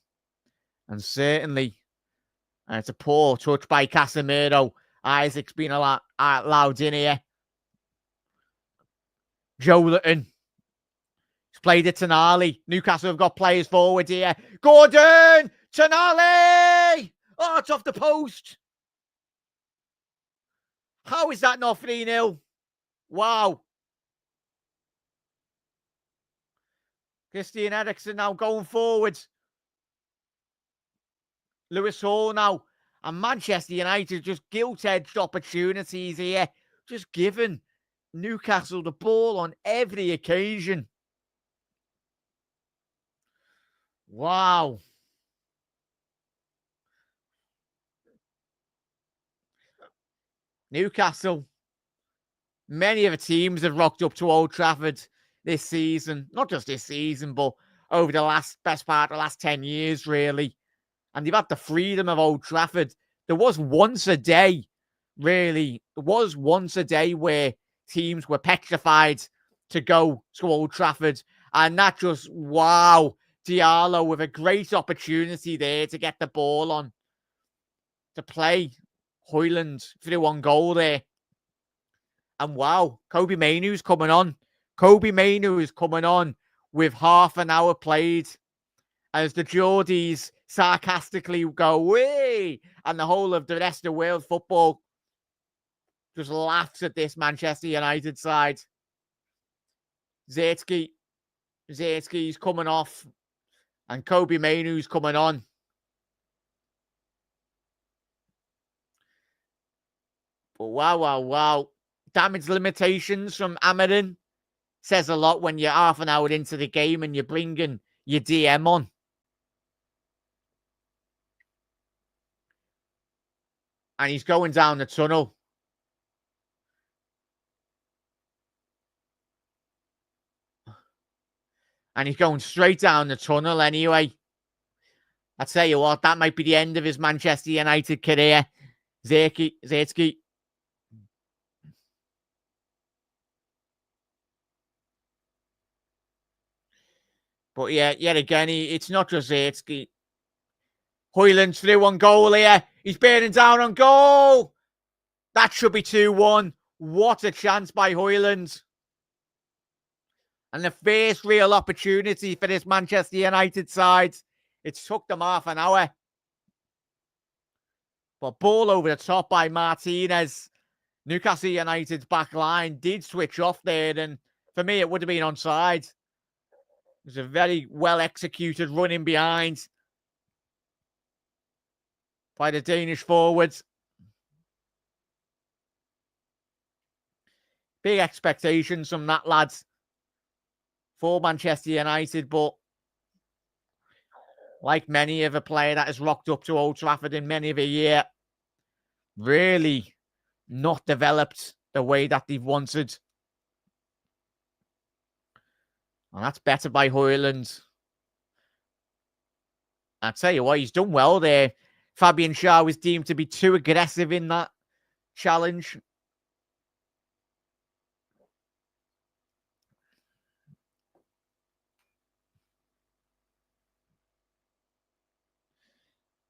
And certainly, and it's a poor touch by Casemiro. Isaac's been allowed in here. Joe Litton. He's played it to Tonali. Newcastle have got players forward here. Gordon! Tonali! Oh, it's off the post. How is that not 3-0? Wow. Christian Eriksen now going forward. Lewis Hall now. And Manchester United just gilt-edged opportunities here. Just giving Newcastle the ball on every occasion. Wow. Newcastle Many of the teams have rocked up to Old Trafford this season. Not just this season, but over the best part of the last 10 years, really. And they've had the freedom of Old Trafford. There was once a day, really, there was once a day where teams were petrified to go to Old Trafford. And that just, wow, Diallo with a great opportunity there to get the ball on, to play Hoyland through on goal there. And wow, Kobe Mainoo's coming on. Kobe Mainoo is coming on with half an hour played as the Geordies sarcastically go, way, and the whole of the rest of world football just laughs at this Manchester United side. Zierski's coming off, and Kobe Mainoo's coming on. But wow. Damage limitations from Amarin says a lot when you're half an hour into the game and you're bringing your DM on. And he's going down the tunnel. And he's going straight down the tunnel anyway. I tell you what, that might be the end of his Manchester United career. Zierski. But yeah, yet again, it's not just Zierski. Hoyland's through on goal here. He's bearing down on goal. That should be 2-1. What a chance by Hoyland. And the first real opportunity for this Manchester United side. It took them half an hour. But ball over the top by Martinez. Newcastle United's back line did switch off there. And for me, it would have been onside. It was a very well-executed running behind by the Danish forwards. Big expectations from that lad for Manchester United, but like many of a player that has rocked up to Old Trafford in many of a year, really not developed the way that they've wanted. And that's better by Hoyland. I tell you what, he's done well there. Fabian Schär was deemed to be too aggressive in that challenge.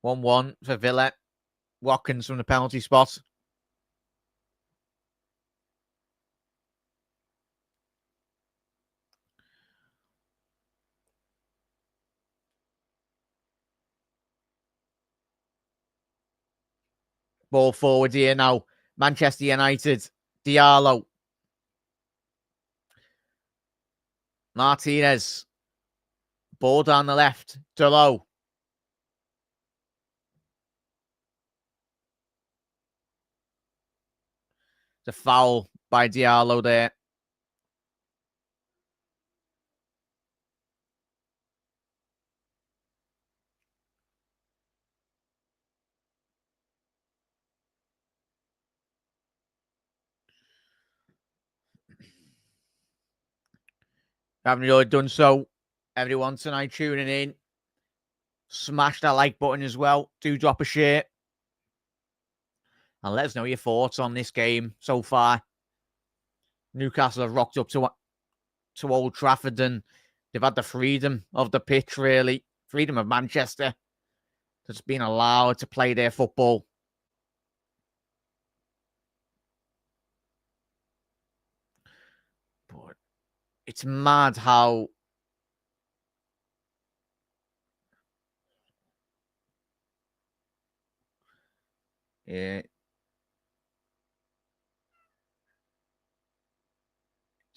(1-1) for Villa. Watkins from the penalty spot. Ball forward here now. Manchester United. Diallo. Martinez. Ball down the left. Delot. The foul by Diallo there. Haven't already done so. Everyone tonight tuning in. Smash that like button as well. Do drop a share. And let us know your thoughts on this game so far. Newcastle have rocked up to Old Trafford and they've had the freedom of the pitch, really. Freedom of Manchester. That's been allowed to play their football. But it's mad how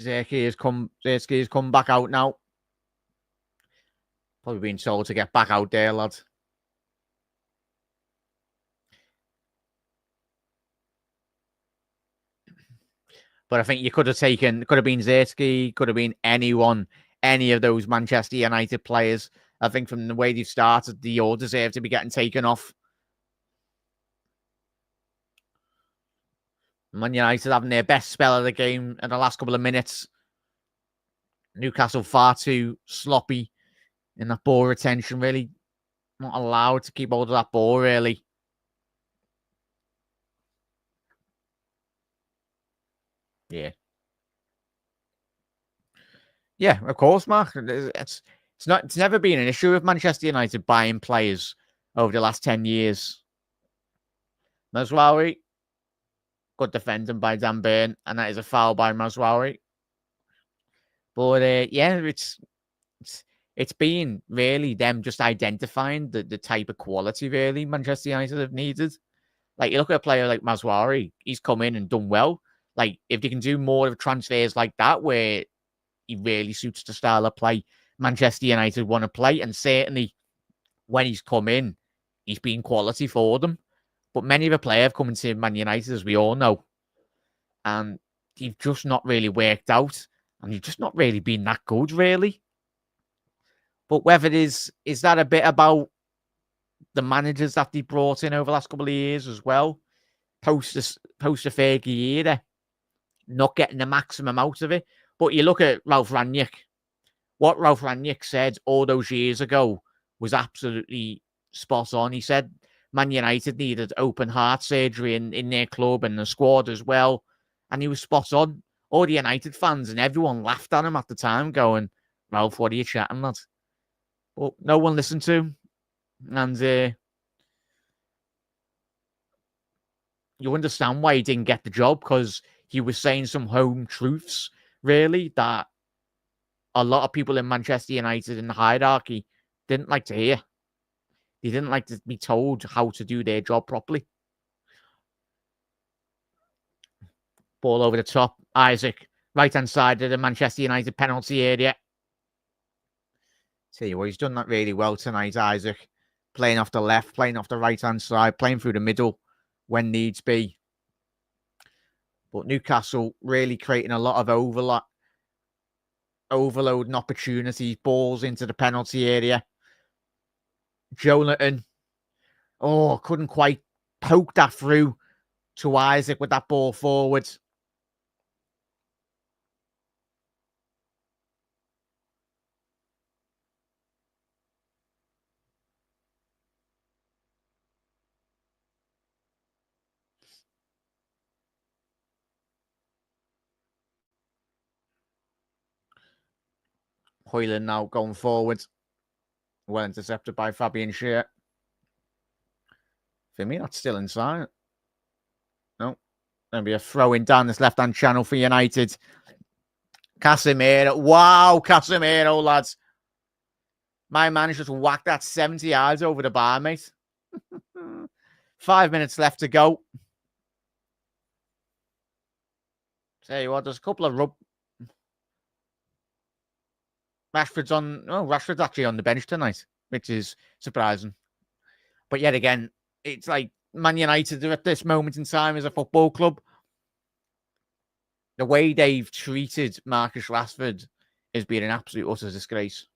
Zierski has come back out now. Probably been told to get back out there, lad. But I think you could have been Zierski, could have been anyone, any of those Manchester United players. I think from the way they've started, they all deserve to be getting taken off. Man United having their best spell of the game in the last couple of minutes. Newcastle far too sloppy in that ball retention, really. Not allowed to keep hold of that ball, really. Yeah. Yeah, of course, Mark. It's never been an issue with Manchester United buying players over the last 10 years. Mazraoui, good defending by Dan Burn, and that is a foul by Mazraoui. But yeah, it's been really them just identifying the type of quality really Manchester United have needed. Like you look at a player like Mazraoui, he's come in and done well. Like if they can do more of transfers like that, where he really suits the style of play Manchester United want to play, and certainly when he's come in, he's been quality for them. But many of the players have come into Man United, as we all know, and he's just not really worked out, and he's just not really been that good, really. But whether it is that a bit about the managers that they brought in over the last couple of years as well, post the Fergie era, not getting the maximum out of it. But you look at Ralph Rangnick. What Ralph Rangnick said all those years ago was absolutely spot on. He said Man United needed open heart surgery in their club and the squad as well. And he was spot on. All the United fans and everyone laughed at him at the time, going, Ralph, what are you chatting, lad? But no one listened to him. And you understand why he didn't get the job, because he was saying some home truths, really, that a lot of people in Manchester United in the hierarchy didn't like to hear. They didn't like to be told how to do their job properly. Ball over the top. Isaac, right-hand side of the Manchester United penalty area. Tell you what, he's done that really well tonight, Isaac. Playing off the left, playing off the right-hand side, playing through the middle when needs be. But Newcastle really creating a lot of overloading opportunities, balls into the penalty area. Jonathan, couldn't quite poke that through to Isaac with that ball forward. Hoyland now going forward. Well intercepted by Fabian Schär. For me, that's still inside. No. Going to be a throw-in down this left-hand channel for United. Casemiro. Wow, Casemiro, lads. My man just whacked that 70 yards over the bar, mate. 5 minutes left to go. Tell you what, there's a couple of Rashford's actually on the bench tonight, which is surprising. But yet again, it's like Man United at this moment in time as a football club. The way they've treated Marcus Rashford has been an absolute utter disgrace.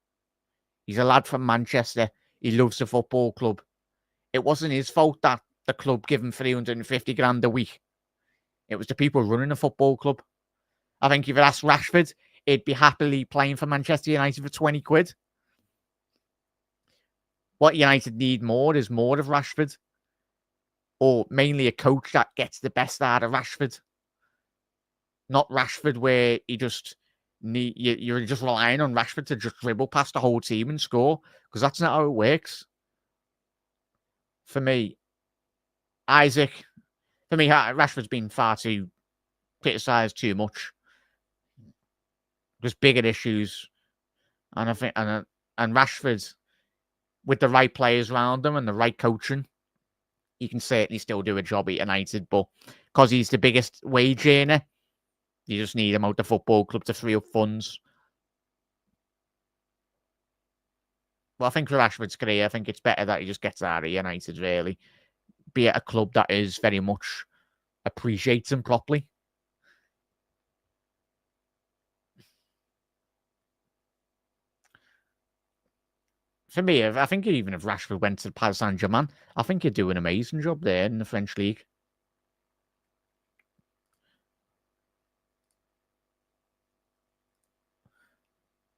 He's a lad from Manchester. He loves the football club. It wasn't his fault that the club gave him 350 grand a week. It was the people running the football club. I think if you asked Rashford, he'd be happily playing for Manchester United for 20 quid. What United need more is more of Rashford. Or mainly a coach that gets the best out of Rashford. Not Rashford where you're just relying on Rashford to just dribble past the whole team and score. Because that's not how it works. For me, Rashford's been far too criticised too much. There's bigger issues. And I think and Rashford, with the right players around him and the right coaching, he can certainly still do a job at United. But because he's the biggest wage earner, you just need him out the football club to free up funds. Well, I think for Rashford's career, I think it's better that he just gets out of United, really. Be at a club that is very much appreciates him properly. For me, I think even if Rashford went to Paris Saint-Germain, I think he'd do an amazing job there in the French league.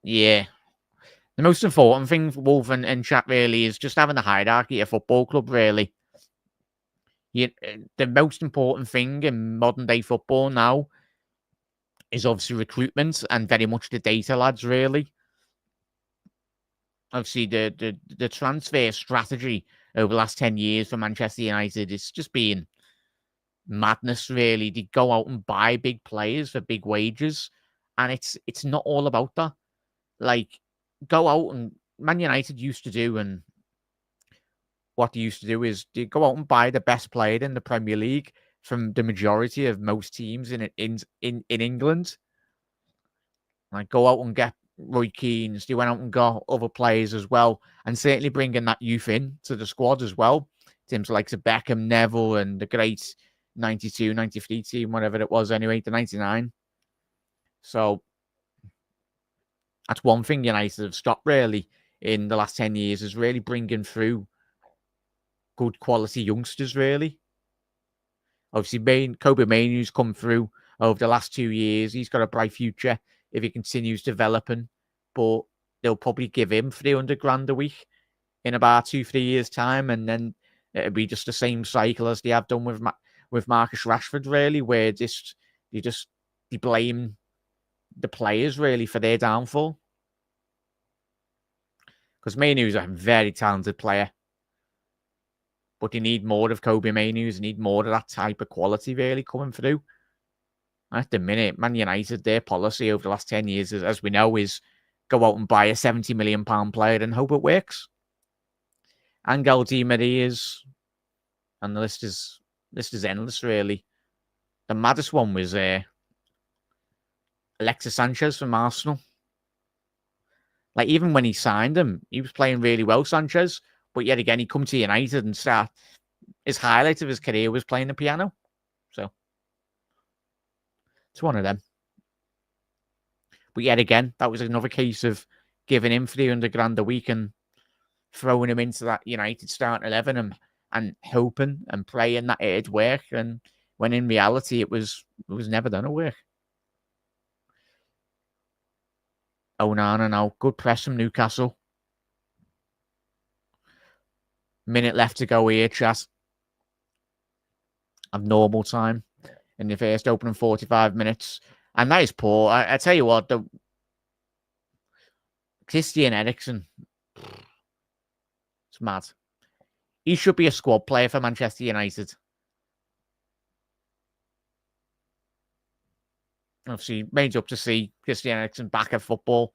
Yeah. The most important thing for Wolf and chat really is just having the hierarchy of football club, really. The most important thing in modern day football now is obviously recruitment and very much the data lads, really. Obviously, the transfer strategy over the last 10 years for Manchester United is just been madness, really. They go out and buy big players for big wages, and it's not all about that. Like, go out and Man United used to do, and what they used to do is they go out and buy the best player in the Premier League from the majority of most teams in England. Like, go out and get Roy Keanes. They went out and got other players as well, and certainly bringing that youth in to the squad as well. Teams like Beckham, Neville, and the great 92, 93 team, whatever it was anyway, the 99. So that's one thing United have stopped really in the last 10 years, is really bringing through good quality youngsters, really. Obviously, Kobe Mainoo's come through over the last 2 years. He's got a bright future if he continues developing, but they'll probably give him 300 grand a week in about 2-3 years' time, and then it'll be just the same cycle as they have done with Marcus Rashford, really, where they blame the players really for their downfall. Because Mainoo's a very talented player, but you need more of Kobe Mainoo's, you need more of that type of quality really coming through. At the minute, Man United, their policy over the last 10 years, as we know, is go out and buy a £70 million player and hope it works. Angel Di Maria's, and the list is endless, really. The maddest one was Alexis Sanchez from Arsenal. Like, even when he signed him, he was playing really well, Sanchez. But yet again, he come to United and his highlight of his career was playing the piano. So it's one of them. But yet again, that was another case of giving him 300 grand a week and throwing him into that United starting 11 and hoping and praying that it'd work. And when in reality, it was never going to work. Onana now. Good press from Newcastle. Minute left to go here, chat. Abnormal time in the first opening 45 minutes. And that is poor. I tell you what, the Christian Eriksen, it's mad. He should be a squad player for Manchester United. Obviously, made up to see Christian Eriksen back at football.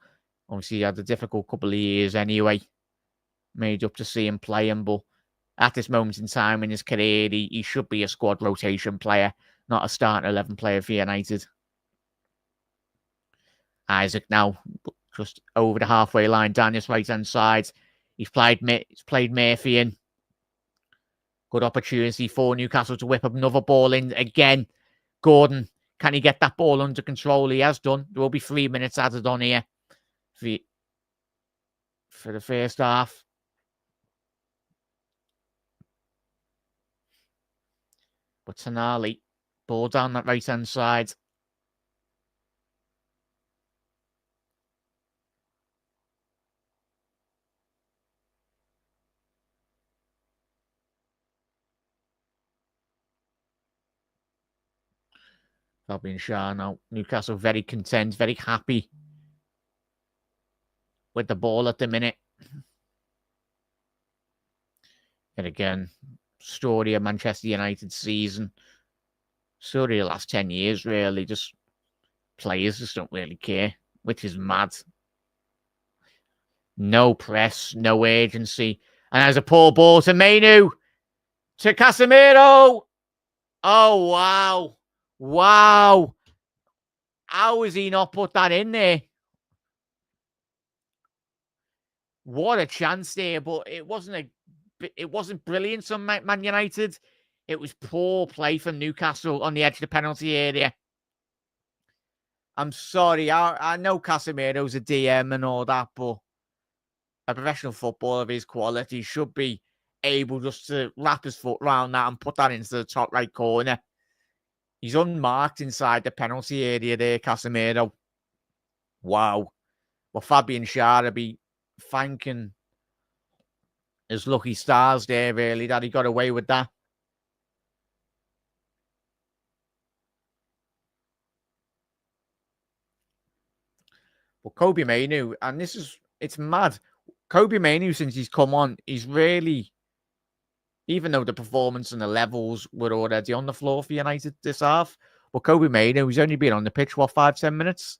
Obviously, he had a difficult couple of years anyway. Made up to see him playing, but at this moment in time in his career, he should be a squad rotation player, not a starting 11 player for United. Isaac now just over the halfway line down his right-hand side. He's played Murphy in. Good opportunity for Newcastle to whip up another ball in again. Gordon, can he get that ball under control? He has done. There will be 3 minutes added on here for the first half. But Tonali, ball down that right-hand side. Fabian Schär now. Newcastle very content, very happy with the ball at the minute. And again, story of Manchester United season. Story of the last 10 years, really. Just players just don't really care, which is mad. No press, no agency. And there's a poor ball to Mainoo. To Casemiro. Oh, wow. Wow. How has he not put that in there? What a chance there, but it wasn't brilliant from Man United. It was poor play from Newcastle on the edge of the penalty area. I'm sorry. I know Casemiro's a DM and all that, but a professional footballer of his quality should be able just to wrap his foot around that and put that into the top right corner. He's unmarked inside the penalty area there, Casemiro. Wow. Well, Fabian Schär be thanking his lucky stars there, really, that he got away with that. But Kobe Mainu, and it's mad. Kobe Mainu, since he's come on, he's really, even though the performance and the levels were already on the floor for United this half, but Kobe Mainu, he's only been on the pitch, 5-10 minutes?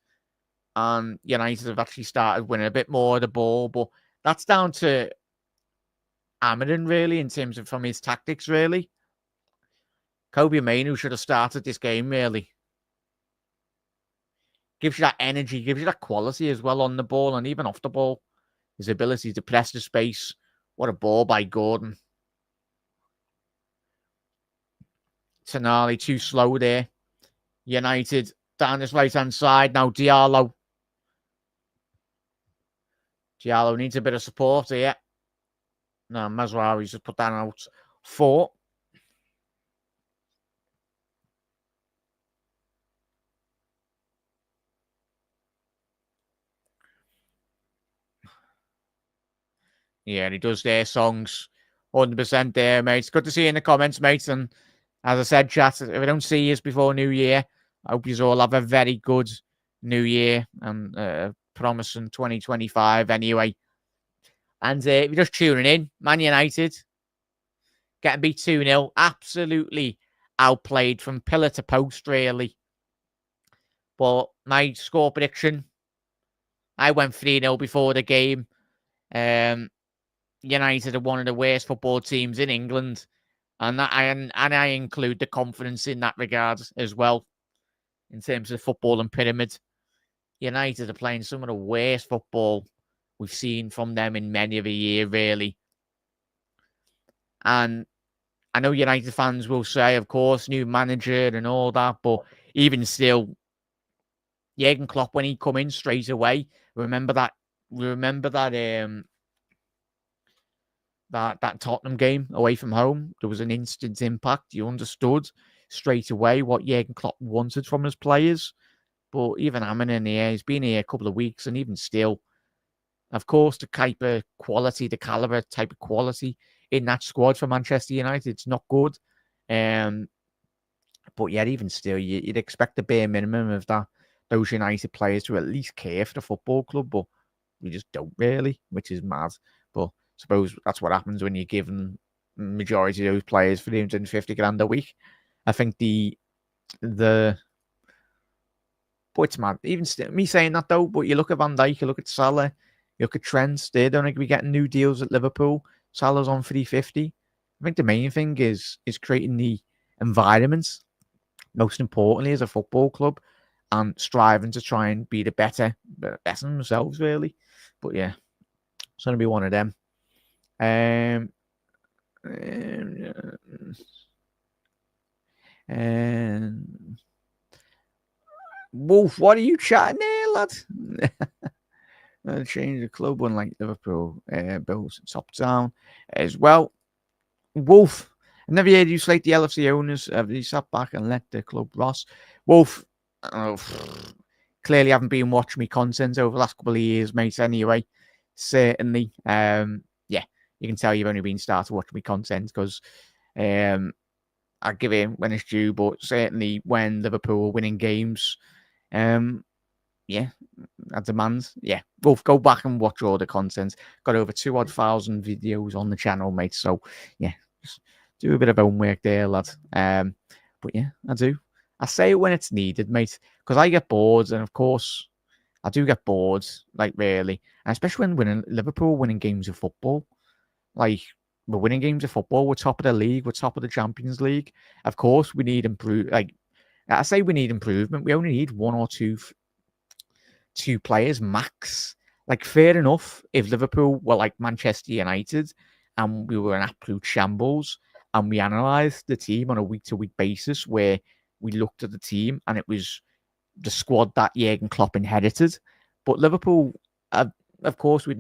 And United have actually started winning a bit more of the ball, but that's down to Amarin, really, in terms of from his tactics, really. Kobe Mainu should have started this game, really. Gives you that energy, gives you that quality as well on the ball and even off the ball. His ability to press the space. What a ball by Gordon. Tonali too slow there. United down this right-hand side. Now Diallo. Diallo needs a bit of support here. No, Mazraoui's just put that out. 4. Yeah, and he does their songs 100% there, mate. It's good to see you in the comments, mate. And as I said, chat, if I don't see you before New Year, I hope you all have a very good New Year and promising 2025 anyway. And if you're just tuning in, Man United getting beat 2-0. Absolutely outplayed from pillar to post, really. But my score prediction, I went 3-0 before the game. United are one of the worst football teams in England. And I include the confidence in that regard as well, in terms of football and pyramid. United are playing some of the worst football we've seen from them in many of a year, really. And I know United fans will say, of course, new manager and all that, but even still, Jurgen Klopp, when he come in straight away, remember that Tottenham game away from home, there was an instant impact. You understood straight away what Jurgen Klopp wanted from his players. But even Amarin here, he's been here a couple of weeks, and even still, of course, the type of quality, the caliber type of quality in that squad for Manchester United, it's not good. But yet, even still, you'd expect the bare minimum of those United players to at least care for the football club, but we just don't really, which is mad. But I suppose that's what happens when you're giving majority of those players 350 grand a week. I think but it's mad. Even me saying that though, but you look at Van Dijk, you look at Salah, you look at Trent, they don't think we getting new deals at Liverpool. Salah's on 350. I think the main thing is creating the environment, most importantly, as a football club, and striving to try and be the better themselves, really. But yeah, it's going to be one of them. Wolf, what are you chatting there, lad? Change the club, unlike Liverpool, Bills top down as well. Wolf, I never heard you slate the LFC owners. Have you sat back and let the club rot? Wolf, clearly haven't been watching me content over the last couple of years, mate. Anyway, certainly, yeah, you can tell you've only been started watching me content because I give in when it's due, but certainly when Liverpool are winning games, yeah, I demand. Yeah, Wolf, go back and watch all the content. Got over 2,000 videos on the channel, mate. So yeah, just do a bit of homework there, lad. But yeah, I do. I say it when it's needed, mate, because I get bored, and of course, I do get bored, like really, and especially when Liverpool winning games of football, like. We're winning games of football. We're top of the league. We're top of the Champions League. Of course, we need like I say, we need improvement. We only need one or two players max. Like fair enough, if Liverpool were like Manchester United and we were an absolute shambles, and we analysed the team on a week-to-week basis, where we looked at the team and it was the squad that Jurgen Klopp inherited. But Liverpool. Of course, we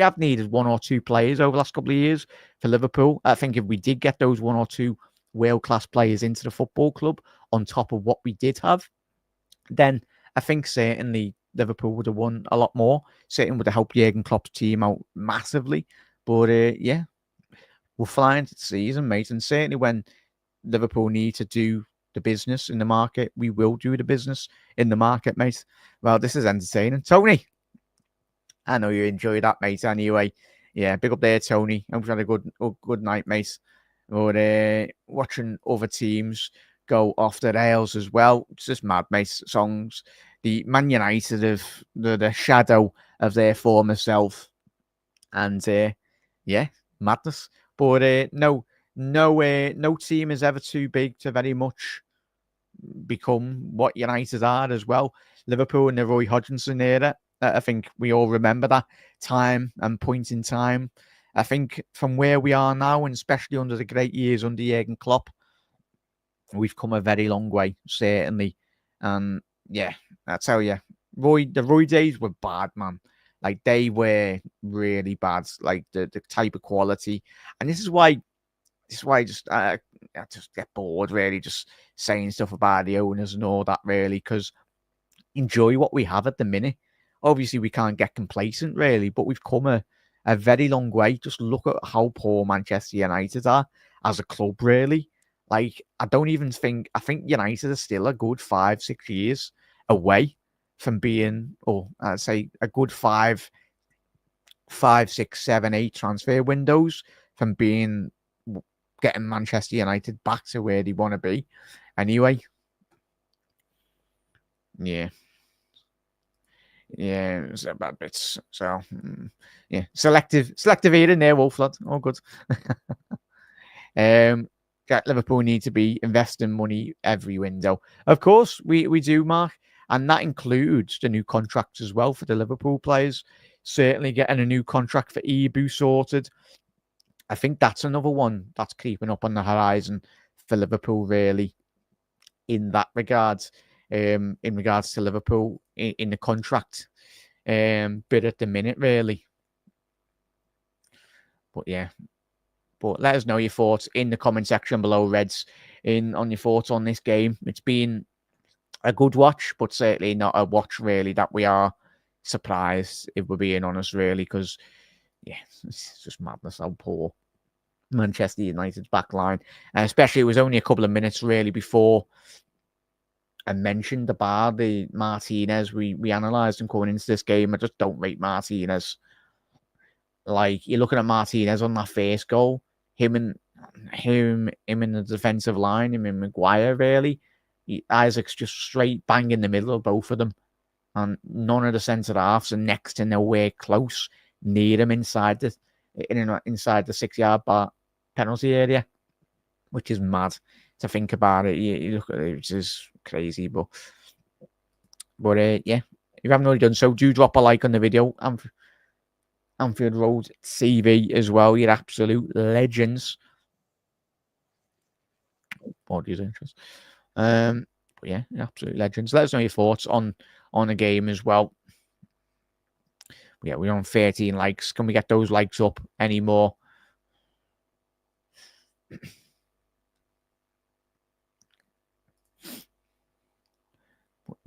have needed one or two players over the last couple of years for Liverpool. I think if we did get those one or two world-class players into the football club on top of what we did have, then I think certainly Liverpool would have won a lot more. Certainly would have helped Jurgen Klopp's team out massively. But yeah, we're flying into the season, mate. And certainly when Liverpool need to do the business in the market, we will do the business in the market, mate. Well, this is entertaining. Tony, I know you enjoy that, mate. Anyway, yeah, big up there, Tony. Hope you had a good night, mate. But watching other teams go off the rails as well. It's just mad, mate. Songs. The Man United of the shadow of their former self. And yeah, madness. But no team is ever too big to very much become what United are as well. Liverpool in the Roy Hodgson era, I think we all remember that time and point in time. I think from where we are now, and especially under the great years under Jurgen Klopp, we've come a very long way, certainly. And yeah, I tell you, the Roy days were bad, man. Like, they were really bad, like the type of quality. And this is why I just get bored, really, just saying stuff about the owners and all that, really, because enjoy what we have at the minute. Obviously, we can't get complacent, really, but we've come a very long way. Just look at how poor Manchester United are as a club, really. Like, I think United are still a good 5-6 years away from being, or I'd say a good 5, 6, 7, 8 transfer windows from getting Manchester United back to where they want to be. Anyway, yeah, it's a bad bits. So yeah, selective eating there, Wolf lad. All good. Liverpool need to be investing money every window. Of course, we do, Mark, and that includes the new contracts as well for the Liverpool players. Certainly getting a new contract for Ibu sorted. I think that's another one that's creeping up on the horizon for Liverpool, really, in that regards. In regards to Liverpool in the contract bit at the minute, really. But yeah. But let us know your thoughts in the comment section below, Reds, on your thoughts on this game. It's been a good watch, but certainly not a watch, really, that we are surprised, if we're being honest, really, because, yeah, it's just madness how poor Manchester United's back line. And especially, it was only a couple of minutes, really, before I mentioned about the Martinez we analysed and coming into this game. I just don't rate Martinez. Like, you're looking at Martinez on that first goal, him in the defensive line, him and Maguire, really. Isaac's just straight bang in the middle of both of them. And none of the centre halves are next to nowhere close near him inside the 6-yard bar penalty area, which is mad to think about it. You look at it, which is crazy. But yeah, if you haven't already done so, do drop a like on the video. Anfield Road TV as well. You're absolute legends. Body's interest. But yeah, absolute legends. Let us know your thoughts on the game as well. Yeah, we're on 13 likes. Can we get those likes up anymore?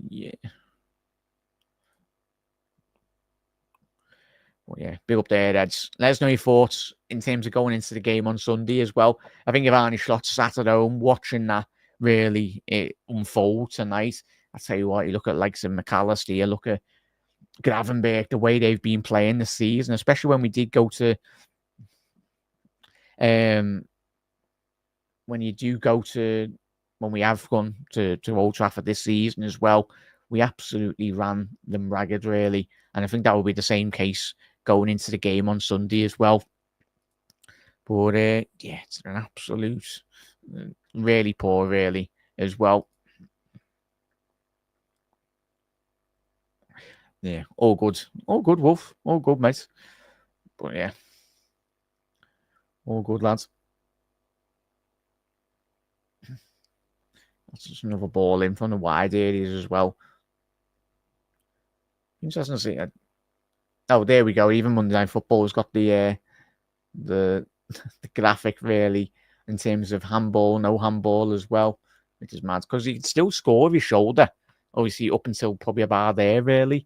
Yeah. Well, yeah, big up there, Reds. Let us know your thoughts in terms of going into the game on Sunday as well. I think if Arnie Slot sat at home watching that really unfold tonight, I tell you what, you look at likes of McAllister, you look at Gravenberch, the way they've been playing this season, especially when we did go to when we have gone to Old Trafford this season as well, we absolutely ran them ragged, really. And I think that will be the same case going into the game on Sunday as well. But yeah, it's an absolute, really poor, really, as well. Yeah, all good, Wolf, all good, mate. But yeah, all good, lads. That's just another ball in from the wide areas as well. Interesting to see. Oh, there we go. Even Monday Night Football has got the graphic, really, in terms of handball, no handball as well, which is mad because you can still score with your shoulder, obviously up until probably about there, really.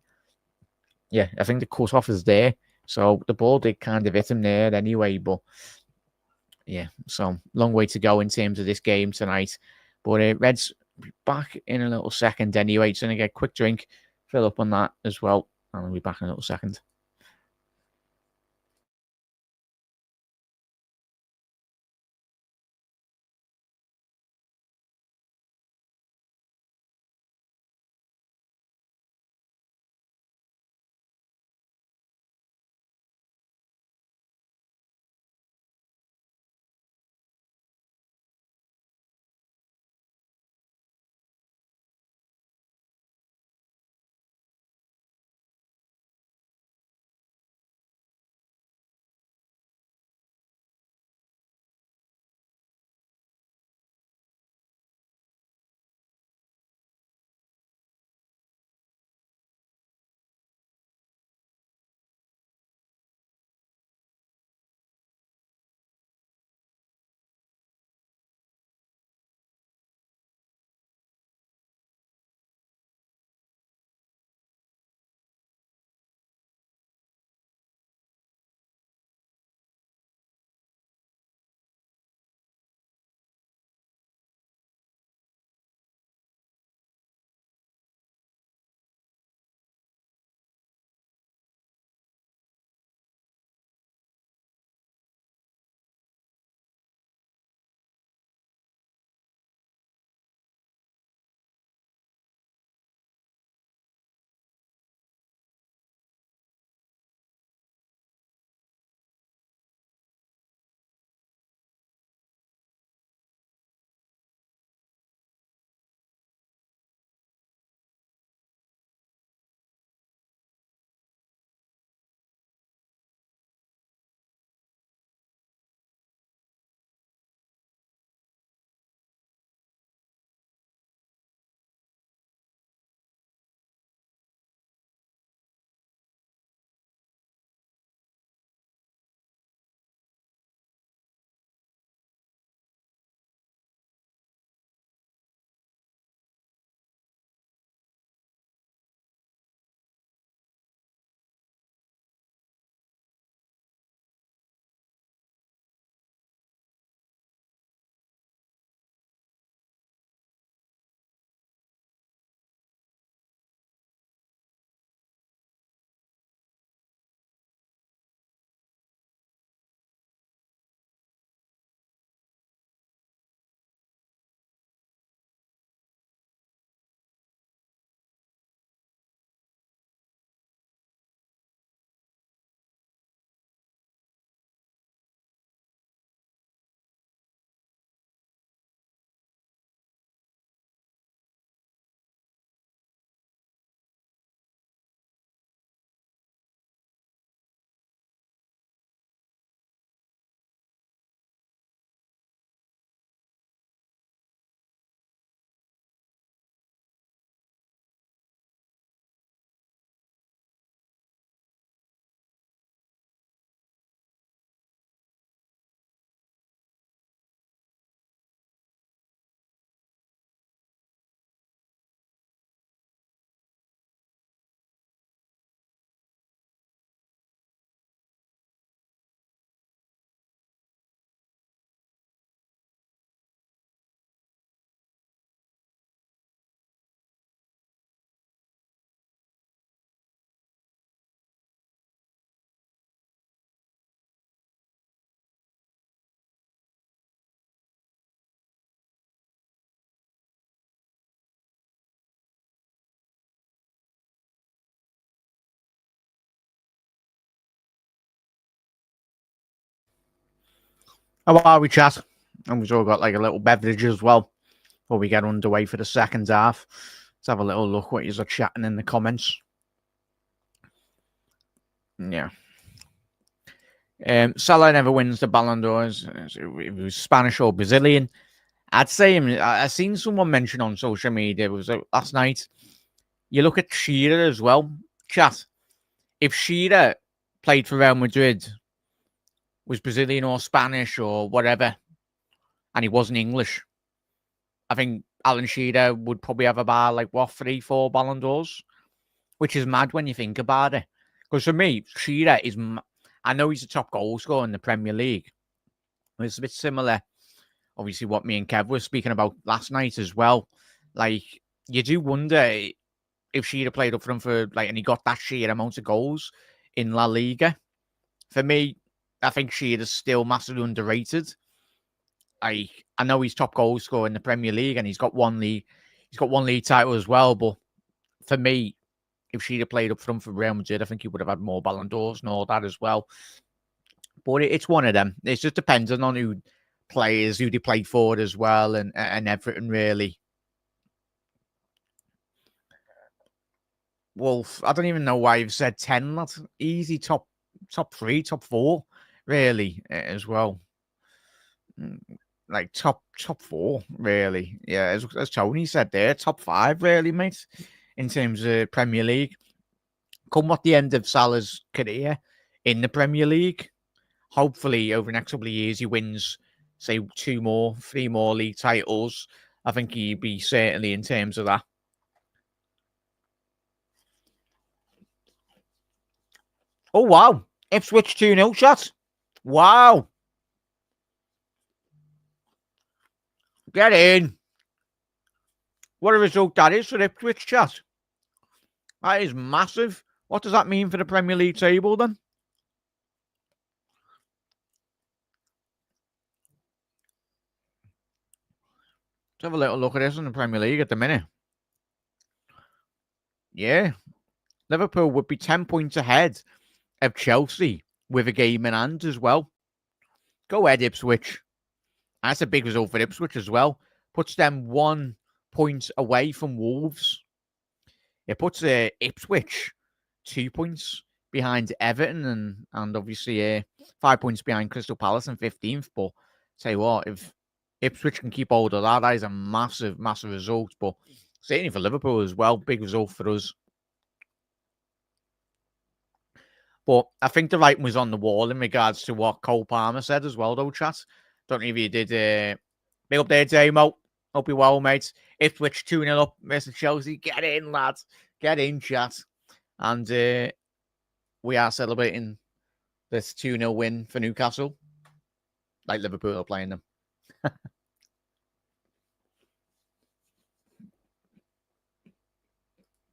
yeah, I think the cut-off is there. So the ball did kind of hit him there anyway, but yeah, so long way to go in terms of this game tonight. But Reds back in a little second anyway. Just going to get a quick drink, fill up on that as well, and I'll be back in a little second. How are we, chat? And we've all got like a little beverage as well before we get underway for the second half. Let's have a little look what you're chatting in the comments. Yeah. Salah never wins the Ballon d'Ors. If it was Spanish or Brazilian, I'd say him. I seen someone mention on social media, it was last night. You look at Shearer as well. Chat. If Shearer played for Real Madrid, was Brazilian or Spanish or whatever, and he wasn't English, I think Alan Shearer would probably have about like what 3, 4 Ballon d'Ors, which is mad when you think about it. Because for me, Shearer is. I know he's the top goal scorer in the Premier League. It's a bit similar, obviously, what me and Kev were speaking about last night as well. Like, you do wonder if Shearer played up for him and he got that sheer amount of goals in La Liga. For me, I think Shearer's still massively underrated. I know he's top goal scorer in the Premier League and he's got one league title as well. But for me, if Shearer played up front for Real Madrid, I think he would have had more Ballon d'Ors and all that as well. But it's one of them. It's just depending on who they play for as well, and everything really. Wolf, I don't even know why you've said 10. That's easy top 3, top 4, really, as well. Like top 4, really. Yeah, as Tony said there, top 5, really, mate, in terms of Premier League. Come at the end of Salah's career in the Premier League, hopefully over the next couple of years he wins, say, 3 more league titles. I think he'd be certainly in terms of that. Oh, wow. Ipswich 2-0 shot. Wow. Get in. What a result that is for Ipswich, chat. That is massive. What does that mean for the Premier League table, then? Let's have a little look at this in the Premier League at the minute. Yeah. Liverpool would be 10 points ahead of Chelsea with a game in hand as well. Go ahead, Ipswich. That's a big result for Ipswich as well. Puts them 1 point away from Wolves. It puts Ipswich 2 points behind Everton and obviously 5 points behind Crystal Palace in 15th. But tell you what, if Ipswich can keep hold of that is a massive, massive result. But certainly for Liverpool as well, big result for us. But I think the writing was on the wall in regards to what Cole Palmer said as well, though, chat. Don't know if you did. Big up there, Damo. Hope you're well, mates. Ipswich 2-0 up versus Chelsea. Get in, lads. Get in, chat. And we are celebrating this 2-0 win for Newcastle. Like Liverpool are playing them.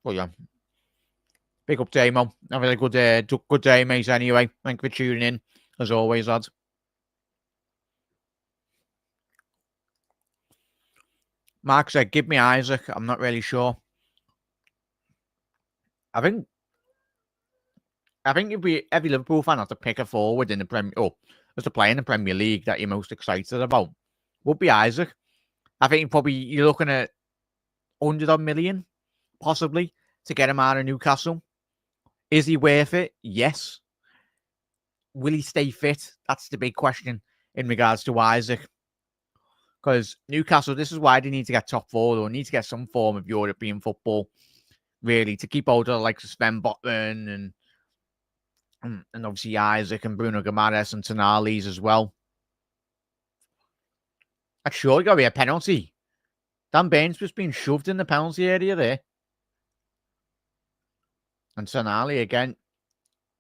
Oh, yeah. Big up, Damo. Have a good day, mate, anyway. Thank you for tuning in, as always, lads. Mark said, give me Isaac. I'm not really sure. I think if every Liverpool fan had to pick a forward in the Premier, as to play in the Premier League that you're most excited about, would be Isaac. I think you're looking at 100 million, possibly, to get him out of Newcastle. Is he worth it? Yes. Will he stay fit? That's the big question in regards to Isaac. Because Newcastle, this is why they need to get top 4, or need to get some form of European football, really, to keep hold of like Sven Botman and obviously Isaac and Bruno Guimaraes and Tonali's as well. That's sure got to be a penalty. Dan Baines was being shoved in the penalty area there. And Tonali again.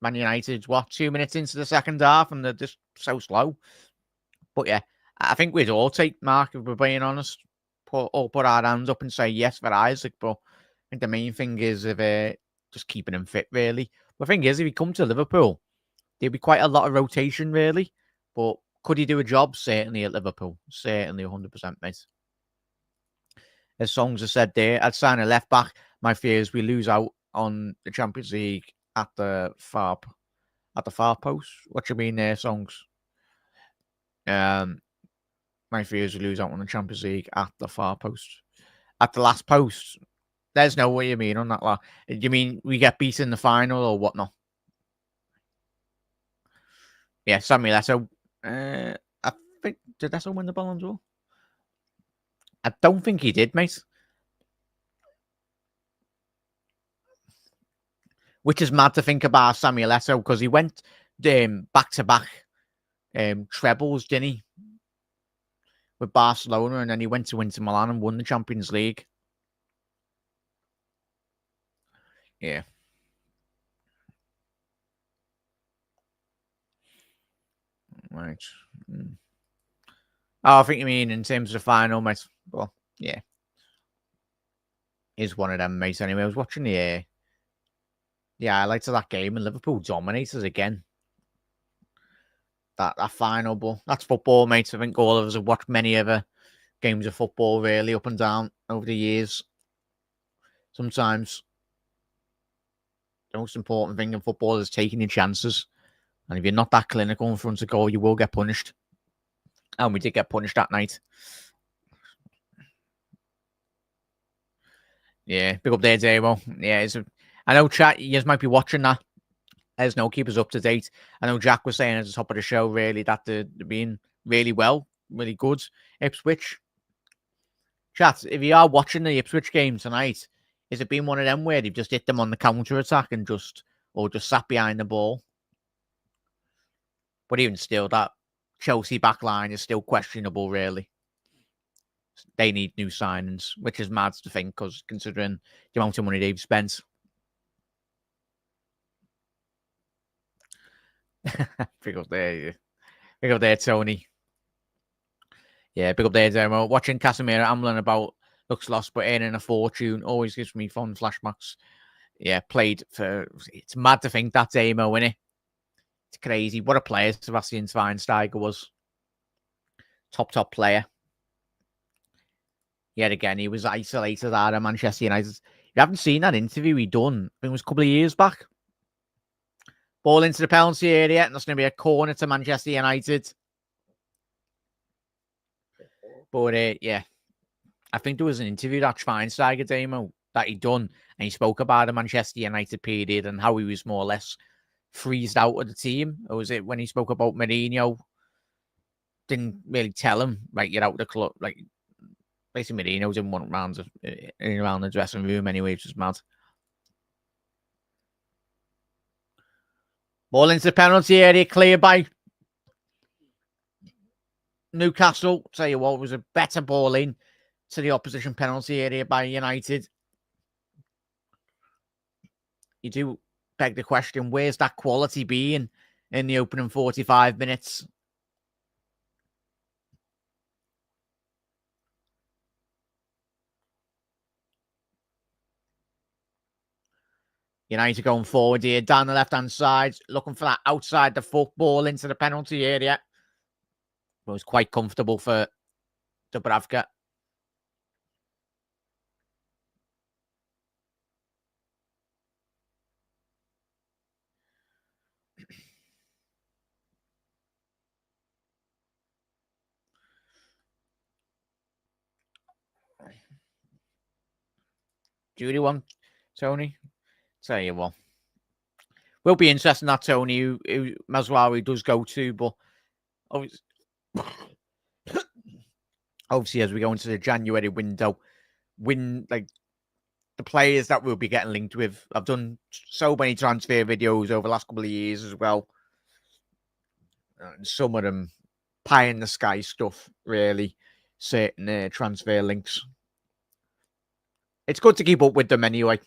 Man United, 2 minutes into the second half, and they're just so slow. But yeah, I think we'd all take Mark, if we're being honest. Put our hands up and say yes for Isaac. But I think the main thing is just keeping him fit, really. The thing is, if he come to Liverpool, there'd be quite a lot of rotation, really. But could he do a job? Certainly at Liverpool. Certainly 100%, mate. As Songs have said there, I'd sign a left back. My fear is we lose out on the Champions League at the far post. What do you mean there, Songs? My fear is we lose out on the Champions League at the far post. At the last post. There's no way you mean on that. Do you mean we get beat in the final or whatnot? Yeah, Samuel Eto'o. I think, did Eto'o win the Ballon d'Or? I don't think he did, mate. Which is mad to think about Samuel Eto'o, because he went back-to-back trebles, didn't he? With Barcelona, and then he went to Inter Milan and won the Champions League. Yeah. Right. Oh, I think you mean in terms of the final, mate. Well, yeah. Is one of them, mate. Anyway, I was watching the highlights of that game, and Liverpool dominated again. That final, but that's football, mate. I think all of us have watched many other games of football, really, up and down over the years. Sometimes the most important thing in football is taking your chances. And if you're not that clinical in front of goal, you will get punished. And we did get punished that night. Yeah, big up there, Damo. Yeah, I know, chat, you guys might be watching that. There's no keepers up to date. I know Jack was saying at the top of the show, really, that they're being really well, really good. Ipswich. Chat, if you are watching the Ipswich game tonight, is it been one of them where they've just hit them on the counter attack and just sat behind the ball? But even still, that Chelsea back line is still questionable, really. They need new signings, which is mad to think, because considering the amount of money they've spent. Big up there, Tony. Yeah, big up there, Demo. Watching Casemiro ambling about, looks lost, but earning a fortune always gives me fun flashbacks. Yeah, played for. It's mad to think that's Demo, isn't it? It's crazy. What a player Sebastian Schweinsteiger was. Top player. Yet again, he was isolated out of Manchester United. You haven't seen that interview he done, I think it was a couple of years back. Ball into the penalty area, and that's going to be a corner to Manchester United. But yeah, I think there was an interview that Schweinsteiger demo that he done, and he spoke about the Manchester United period and how he was more or less freezed out of the team. Or was it when he spoke about Mourinho? Didn't really tell him, like, you're out of the club. Like, basically, Mourinho didn't want around the dressing room anyway, which was mad. Ball into the penalty area, cleared by Newcastle. Tell you what, it was a better ball in to the opposition penalty area by United. You do beg the question, where's that quality being in the opening 45 minutes? United going forward here, down the left-hand side, looking for that outside the football into the penalty area. It was quite comfortable for Dubravka. Judy one, Tony. Tell you what, will be interesting that Tony who Mazraoui does go to, but obviously as we go into the January window, like the players that we'll be getting linked with. I've done so many transfer videos over the last couple of years as well. And some of them pie in the sky stuff, really. Certain transfer links. It's good to keep up with them anyway.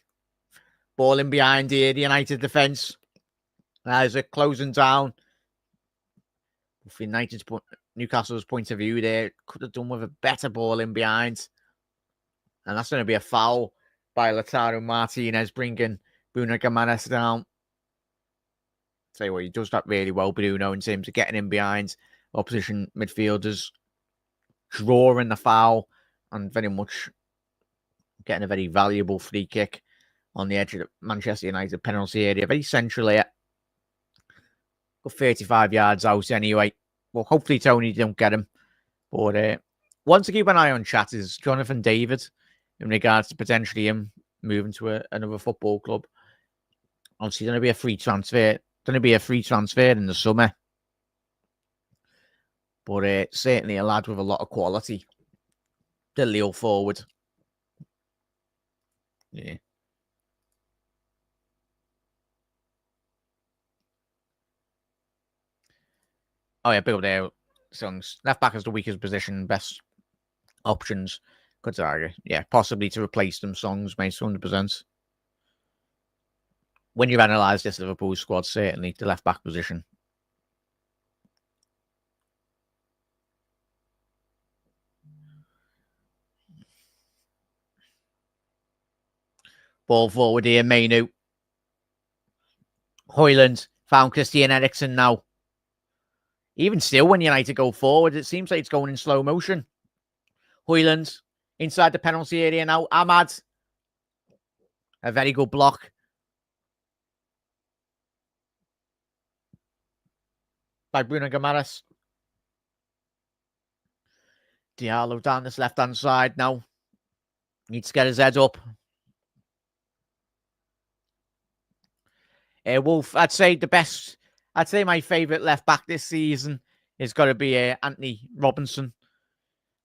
Ball in behind here, the United defence. There's a closing down. From Newcastle's point of view there, could have done with a better ball in behind. And that's going to be a foul by Lautaro Martinez, bringing Bruno Gimenez down. Tell you what, he does that really well, Bruno, in terms of getting in behind opposition midfielders, drawing the foul, and very much getting a very valuable free kick on the edge of the Manchester United penalty area. Very central here. Got 35 yards out anyway. Well, hopefully Tony don't get him. But one to keep an eye on, chat, is Jonathan David in regards to potentially him moving to another football club. Obviously, going to be a free transfer. Going to be a free transfer in the summer. But certainly a lad with a lot of quality. The Lille forward. Yeah. Oh, yeah, big up there. Songs. Left back is the weakest position. Best options. Good to argue. Yeah, possibly to replace them. Songs, mate, 100%. When you've analysed this Liverpool squad, certainly the left back position. Ball forward here, Mainu. Hoyland found Christian Eriksen now. Even still, when United go forward, it seems like it's going in slow motion. Hoyland inside the penalty area now. Ahmad. A very good block by Bruno Guimaraes. Diallo down this left-hand side now. Needs to get his head up. Wolf, I'd say my favourite left-back this season has got to be Anthony Robinson.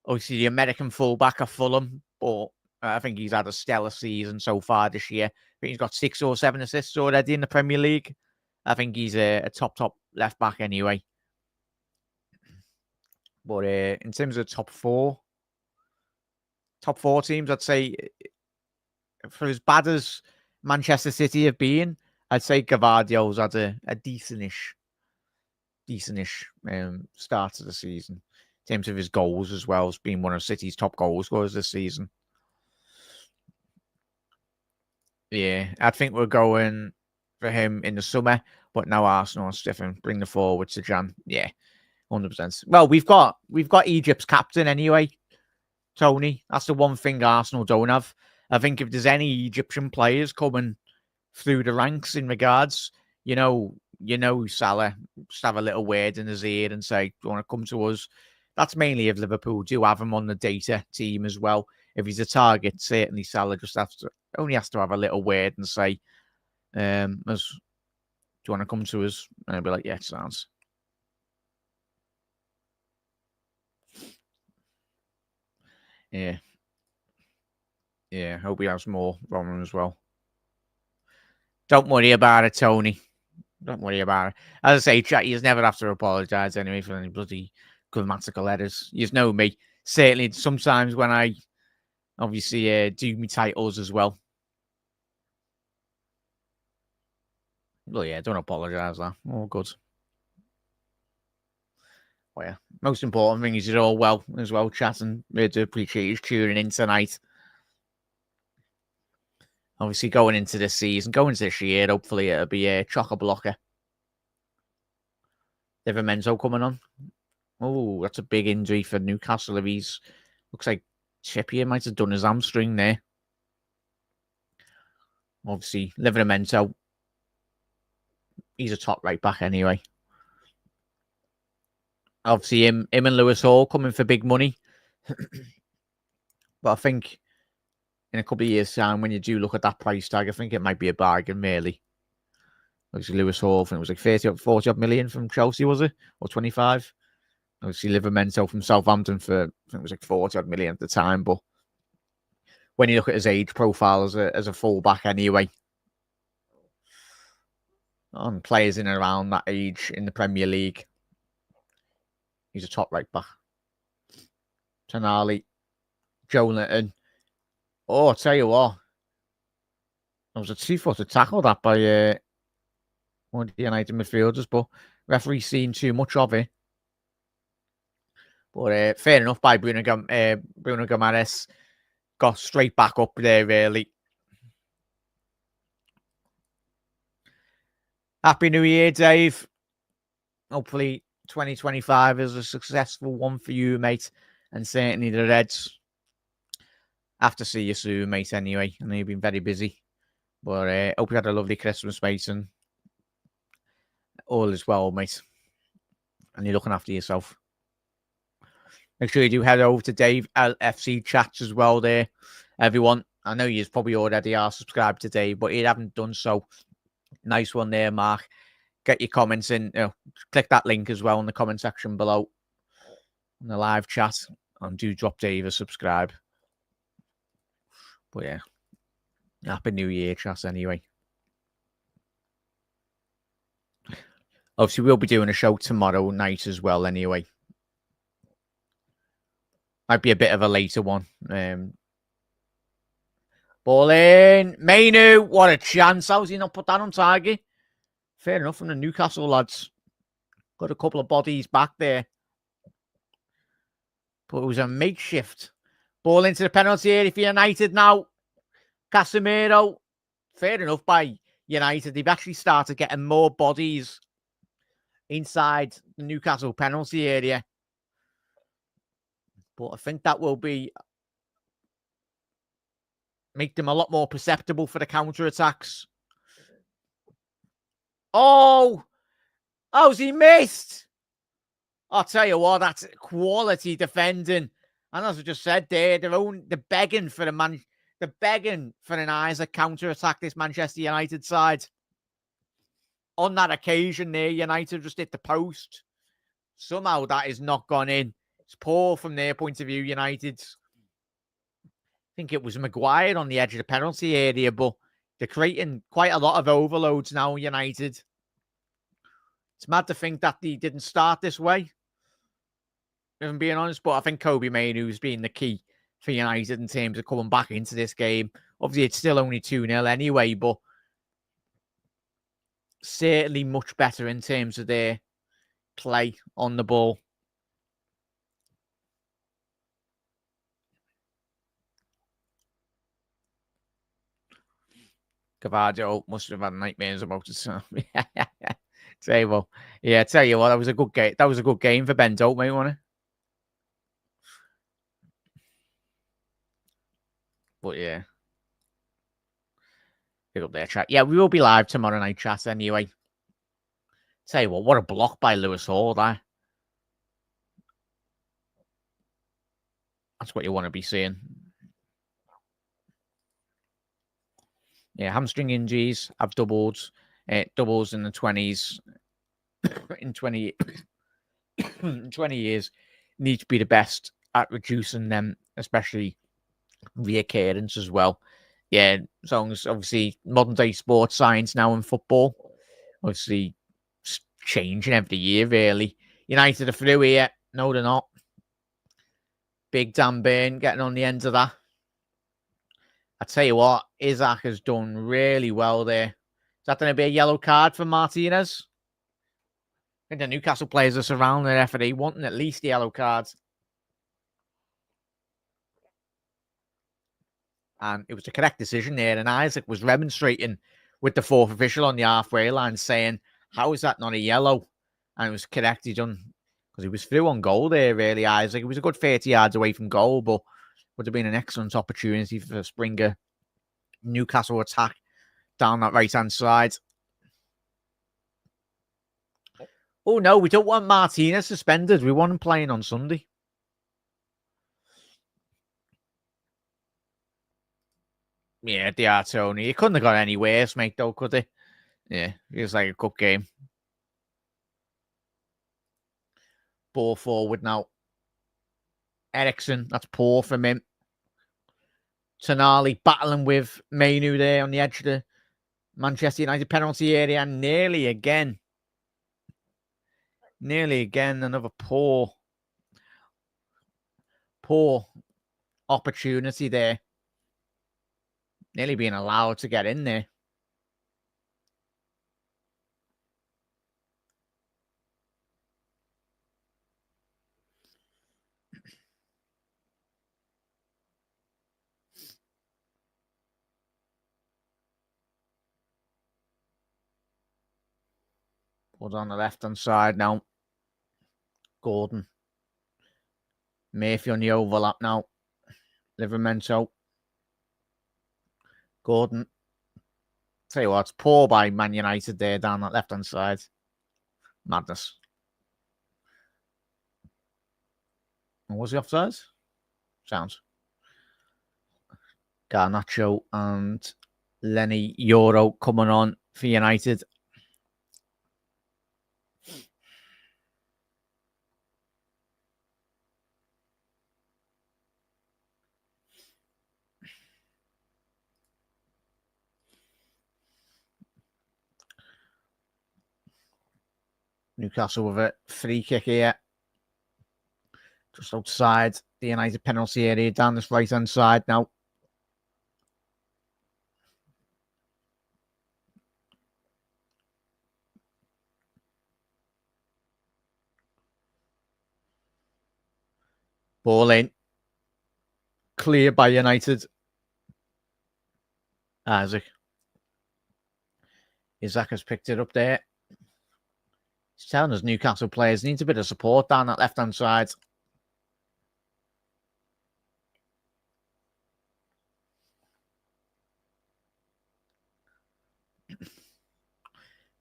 Obviously, the American fullback of Fulham, but I think he's had a stellar season so far this year. I think he's got 6 or 7 assists already in the Premier League. I think he's a top left-back anyway. But in terms of top four teams, I'd say for as bad as Manchester City have been, I'd say Gavardio's had a decentish start to the season. In terms of his goals as well, as being one of City's top goal scorers this season. Yeah, I think we're going for him in the summer, but now Arsenal and Stephen bring the forward to Jan. Yeah, 100%. Well, we've got Egypt's captain anyway, Tony. That's the one thing Arsenal don't have. I think if there's any Egyptian players coming through the ranks in regards, Salah just have a little word in his ear and say, "Do you want to come to us?" That's mainly if Liverpool do have him on the data team as well. If he's a target, certainly Salah just only has to have a little word and say, "Do you want to come to us?" And I'll be like, "Yeah, it sounds." Yeah. Yeah, hope he has more from him as well. Don't worry about it, Tony. Don't worry about it. As I say, chat, you never have to apologise anyway for any bloody grammatical errors. You know me. Certainly, sometimes when I obviously do my titles as well. Well, yeah, don't apologise. That all good. Well, yeah, most important thing is you're all well as well, chatting. Really do appreciate you tuning in tonight. Obviously, going into this year, hopefully it'll be a chock-a-blocker. Livramento coming on. Oh, that's a big injury for Newcastle. If he's looks like Trippier might have done his hamstring there. Obviously, Livramento, he's a top right back anyway. Obviously, him and Lewis Hall coming for big money. But I think in a couple of years' time, when you do look at that price tag, I think it might be a bargain, really. Obviously, Lewis Hall, I think it was like 40 odd million from Chelsea, was it? Or 25? Obviously, Livramento from Southampton for, I think it was like 40 odd million at the time. But when you look at his age profile as a fullback anyway, on players in and around that age in the Premier League, he's a top right back. Tonali, Jonathan. Oh, I'll tell you what. It was a 2-footer tackle that by one of the United midfielders, but referee seen too much of it. But fair enough by Bruno Guimaraes. Got straight back up there, really. Happy New Year, Dave. Hopefully 2025 is a successful one for you, mate. And certainly the Reds. Have to see you soon, mate, anyway. I know you've been very busy. But hope you had a lovely Christmas, mate. And all is well, mate. And you're looking after yourself. Make sure you do head over to Dave LFC chats as well there, everyone. I know you probably already are subscribed to Dave, but you haven't done so. Nice one there, Mark. Get your comments in. Click that link as well in the comment section below in the live chat. And do drop Dave a subscribe. But yeah, Happy New Year, chat anyway. Obviously, we'll be doing a show tomorrow night as well anyway. Might be a bit of a later one. Ball in. Mainu, what a chance. How's he not put that on target? Fair enough from the Newcastle lads. Got a couple of bodies back there. But it was a makeshift. Ball into the penalty area for United now. Casemiro. fair enough by United. They've actually started getting more bodies inside the Newcastle penalty area. But I think that will make them a lot more perceptible for the counter-attacks. Oh! How's he missed? I'll tell you what, that's quality defending. And as I just said there, they're begging for they're begging for an Isaac counter-attack, this Manchester United side. On that occasion there, United just hit the post. Somehow that is not gone in. It's poor from their point of view, United's. I think it was Maguire on the edge of the penalty area, but they're creating quite a lot of overloads now, United. It's mad to think that they didn't start this way, if I'm being honest, but I think Kobe Mainoo's been the key for United in terms of coming back into this game. Obviously, it's still only 2-0 anyway, but certainly much better in terms of their play on the ball. Cavaggio must have had nightmares about it. So. Tell you what, that was a good game. That was a good game for Ben Dope, mate, wasn't it? But yeah, pick up their chat. Yeah, we will be live tomorrow night, chat. Anyway, tell you what a block by Lewis Hall there. That's what you want to be seeing. Yeah, hamstring injuries have doubled. Doubles in the 20s. in 20 years, need to be the best at reducing them, especially reoccurrence as well. Yeah, songs, obviously, modern day sports science now in football. Obviously, changing every year, really. United are through here. No, they're not. Big Dan Burn getting on the end of that. I tell you what, Isaac has done really well there. Is that going to be a yellow card for Martinez? I think the Newcastle players are surrounding the referee, wanting at least the yellow cards. And it was the correct decision there. And Isaac was remonstrating with the fourth official on the halfway line, saying, how is that not a yellow? And it was correct. He done, because he was through on goal there, really, Isaac. It was a good 30 yards away from goal, but would have been an excellent opportunity for Springer. Newcastle attack down that right-hand side. Oh, no, we don't want Martinez suspended. We want him playing on Sunday. Yeah, they are, Tony. He couldn't have got any worse, mate, though, could he? Yeah, it was like a good game. Ball forward now. Ericsson, that's poor from him. Tonali battling with Mainoo there on the edge of the Manchester United penalty area. And nearly again, another poor opportunity there. Nearly being allowed to get in there. Pulled on the left-hand side now. Gordon. Murphy on the overlap now. Livramento. Gordon. Tell you what, it's poor by Man United there down that left-hand side. Madness. And was he offside? Sounds. Garnacho and Lenny Euro coming on for United. Newcastle with a free kick here. Just outside the United penalty area, down this right-hand side now. Ball in. Clear by United. Isaac. Isaac has picked it up there. He's telling us Newcastle players need a bit of support down that left-hand side.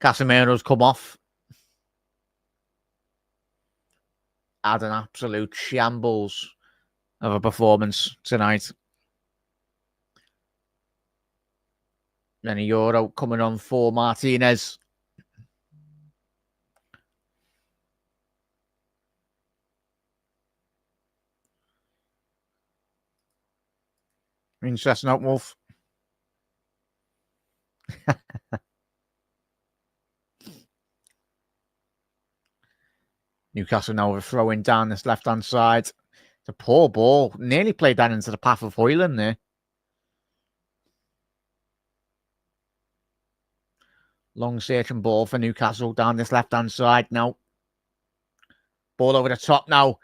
Casemiro's come off. Had an absolute shambles of a performance tonight. Then a Euro coming on for Martinez. Interesting out, Wolf. Newcastle now throwing down this left-hand side. The poor ball. Nearly played that into the path of Hoyland there. Long searching ball for Newcastle down this left-hand side now. Ball over the top now.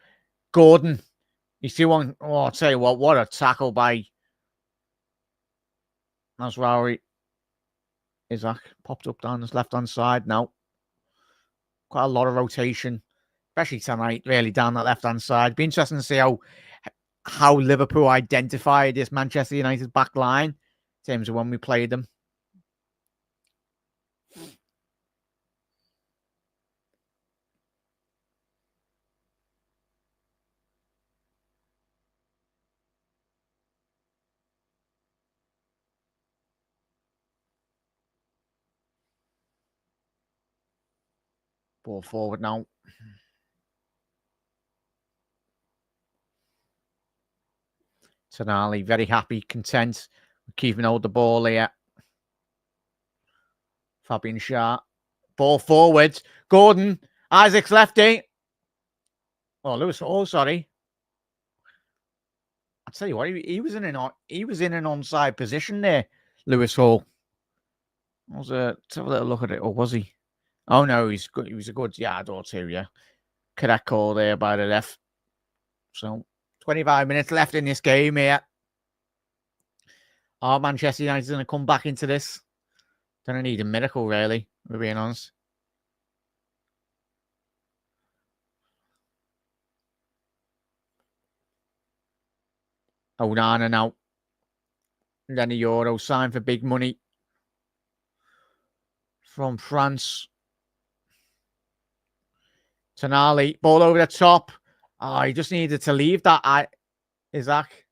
Gordon. He's 2-1. Oh, I'll tell you what a tackle by Nasraoui. Isaac popped up down this left-hand side now. Quite a lot of rotation, especially tonight, really, down that left-hand side. Be interesting to see how Liverpool identify this Manchester United back line in terms of when we played them. Ball forward now. Tonali, very happy, content, keeping hold of the ball here. Fabian Schär. Ball forward. Gordon. Isaac's lefty. Oh, Lewis. Oh, sorry. I'll tell you what, he was in an onside position there, Lewis Hall. Let's have a little look at it. Or was he? Oh, no, he's good. He was a good yard or two, yeah. Correct call there by the ref. So, 25 minutes left in this game here. Are Manchester United going to come back into this? Don't need a miracle, really, we're being honest. Onana now. And then a Euro signed for big money from France. Tonali, ball over the top. Oh, he just needed to leave that, Isaac.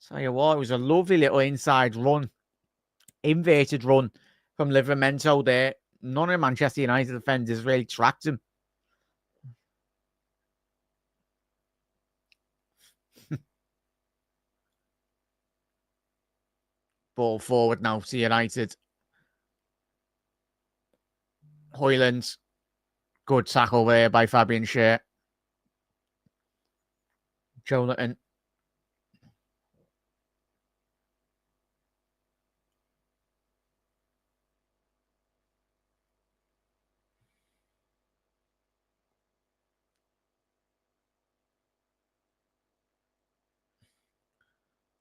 Tell you what, it was a lovely little inside run. Inverted run from Livramento there. None of Manchester United defenders really tracked him. Ball forward now to United. Hoyland. Good tackle there by Fabian Schär. Jonathan.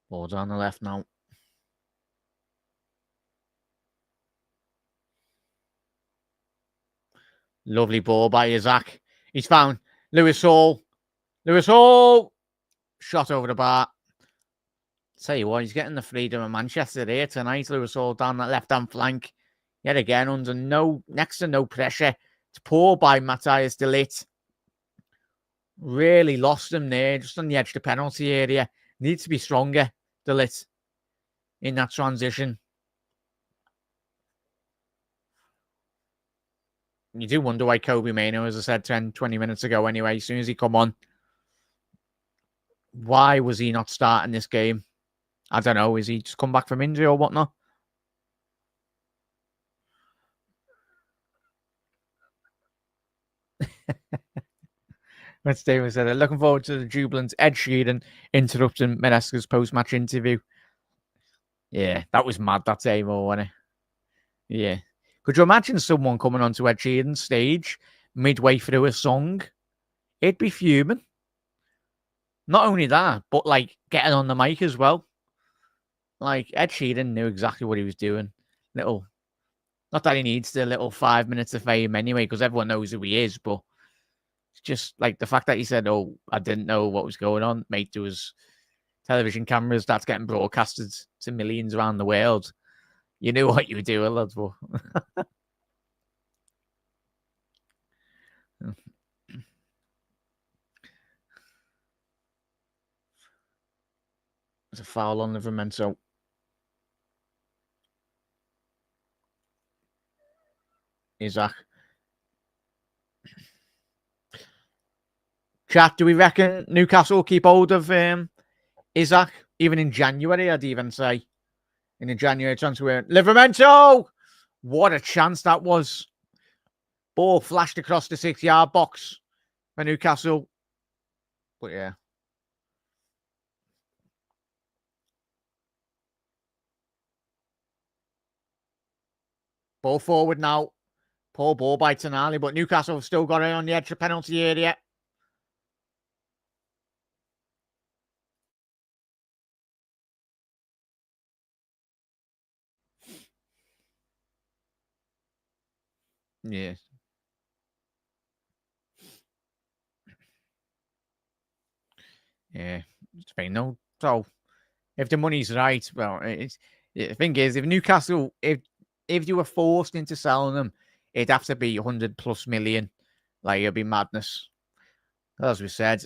Ball down the left now. Lovely ball by Isaac. He's found Lewis Hall. Lewis Hall. Shot over the bar. Tell you what, he's getting the freedom of Manchester here tonight. Lewis Hall down that left-hand flank. Yet again, under next to no pressure. It's poor by Matthias de Ligt. Really lost him there, just on the edge of the penalty area. Needs to be stronger, de Ligt, in that transition. You do wonder why Kobe Mainoo, as I said 10, 20 minutes ago anyway, as soon as he come on, why was he not starting this game? I don't know. Is he just come back from injury or whatnot? Let's David said, looking forward to the jubilant Ed Sheeran interrupting Maresca's post-match interview. Yeah, that was mad that day, wasn't it? Yeah. Could you imagine someone coming onto Ed Sheeran's stage midway through a song? It'd be fuming. Not only that, but like getting on the mic as well. Like Ed Sheeran knew exactly what he was doing. Little Not that he needs the little 5 minutes of fame anyway, because everyone knows who he is, but it's just like the fact that he said, "Oh, I didn't know what was going on, mate. There was television cameras that's getting broadcasted to millions around the world. You knew what you were doing, lads." But there's a foul on Livramento. Isaac. Chat, do we reckon Newcastle will keep hold of Isaac even in January? I'd even say in the January transfer. Livramento! What a chance that was. Ball flashed across the 6-yard box for Newcastle. But yeah. Ball forward now. Poor ball by Tonali, but Newcastle have still got it on the edge of penalty area. Yeah. Yeah. It's been no. So if the money's right, well, the thing is, if Newcastle, if you were forced into selling them, it'd have to be 100 plus million. Like, it'd be madness. As we said,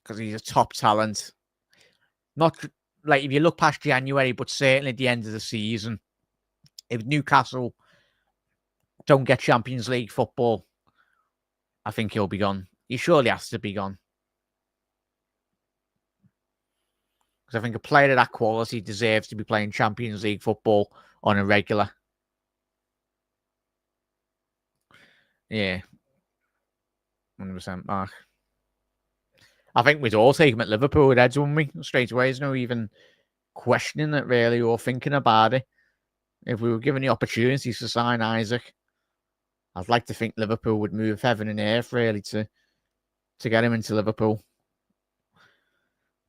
because he's a top talent. Not like if you look past January, but certainly at the end of the season, if Newcastle don't get Champions League football, I think he'll be gone. He surely has to be gone. Because I think a player of that quality deserves to be playing Champions League football on a regular. Yeah. 100% Mark. I think we'd all take him at Liverpool with Eds, wouldn't we? Straight away. There's no even questioning it, really, or thinking about it. If we were given the opportunity to sign Isaac, I'd like to think Liverpool would move heaven and earth, really, to get him into Liverpool.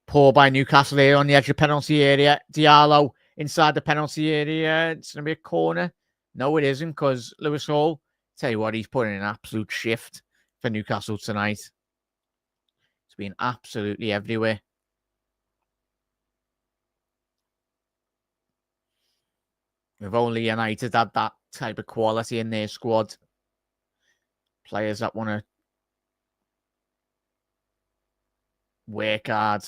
Poor by Newcastle here on the edge of penalty area. Diallo inside the penalty area. It's going to be a corner. No, it isn't, because Lewis Hall, tell you what, he's putting an absolute shift for Newcastle tonight. It's been absolutely everywhere. If only United had that type of quality in their squad. Players that want to work hard.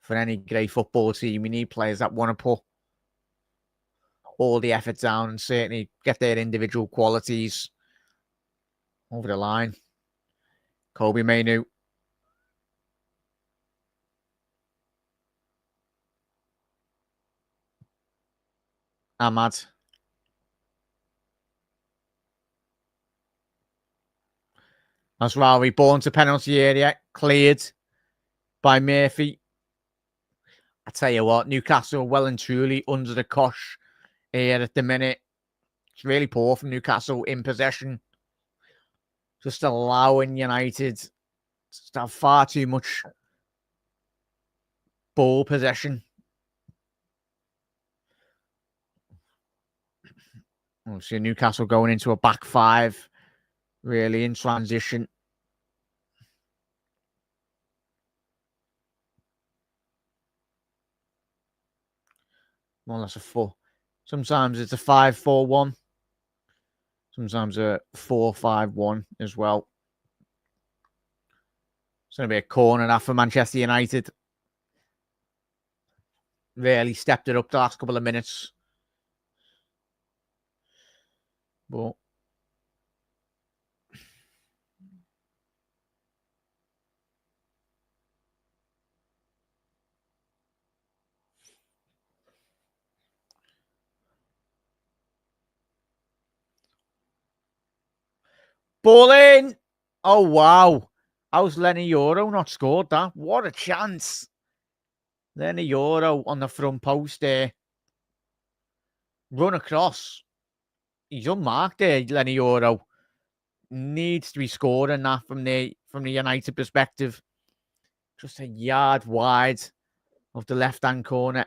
For any great football team, we need players that want to put all the effort down and certainly get their individual qualities over the line. Kobe Mainu. Ahmad. Nasrawi born to penalty area. Cleared by Murphy. I tell you what, Newcastle well and truly under the cosh here at the minute. It's really poor from Newcastle in possession. Just allowing United to have far too much ball possession. We'll see Newcastle going into a back five, really in transition. More or less a 4. Sometimes it's a 5-4-1. Sometimes a 4-5-1 as well. It's going to be a corner now for Manchester United. Really stepped it up the last couple of minutes. But ball in. Oh, wow. How's Lenny Euro not scored that? What a chance. Lenny Euro on the front post there. Run across. He's unmarked there, Lenny Euro. Needs to be scoring that from the United perspective. Just a yard wide of the left-hand corner.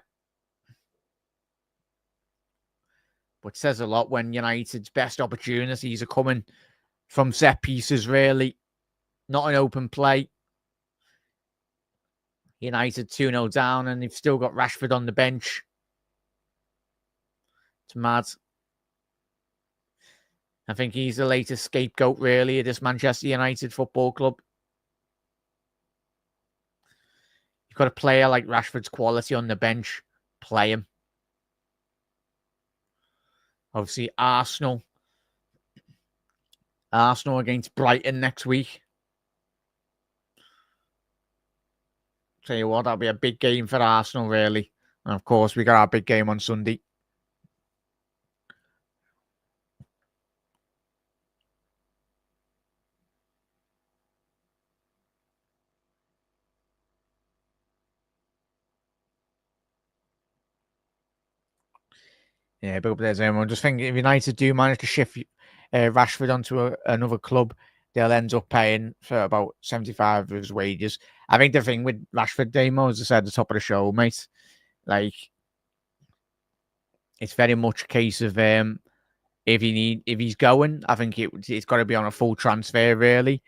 But it says a lot when United's best opportunities are coming from set pieces, really. Not an open play. United 2-0 down, and they've still got Rashford on the bench. It's mad. I think he's the latest scapegoat, really, of this Manchester United Football Club. You've got a player like Rashford's quality on the bench. Play him. Obviously, Arsenal against Brighton next week. Tell you what, that'll be a big game for Arsenal, really. And of course, we got our big game on Sunday. Yeah, but there's I'm just thinking if United do manage to shift Rashford onto another club, they'll end up paying for about 75 of his wages. I think the thing with Rashford, Damo, as I said at the top of the show, mate, like it's very much a case of if he's going, I think it's got to be on a full transfer, really.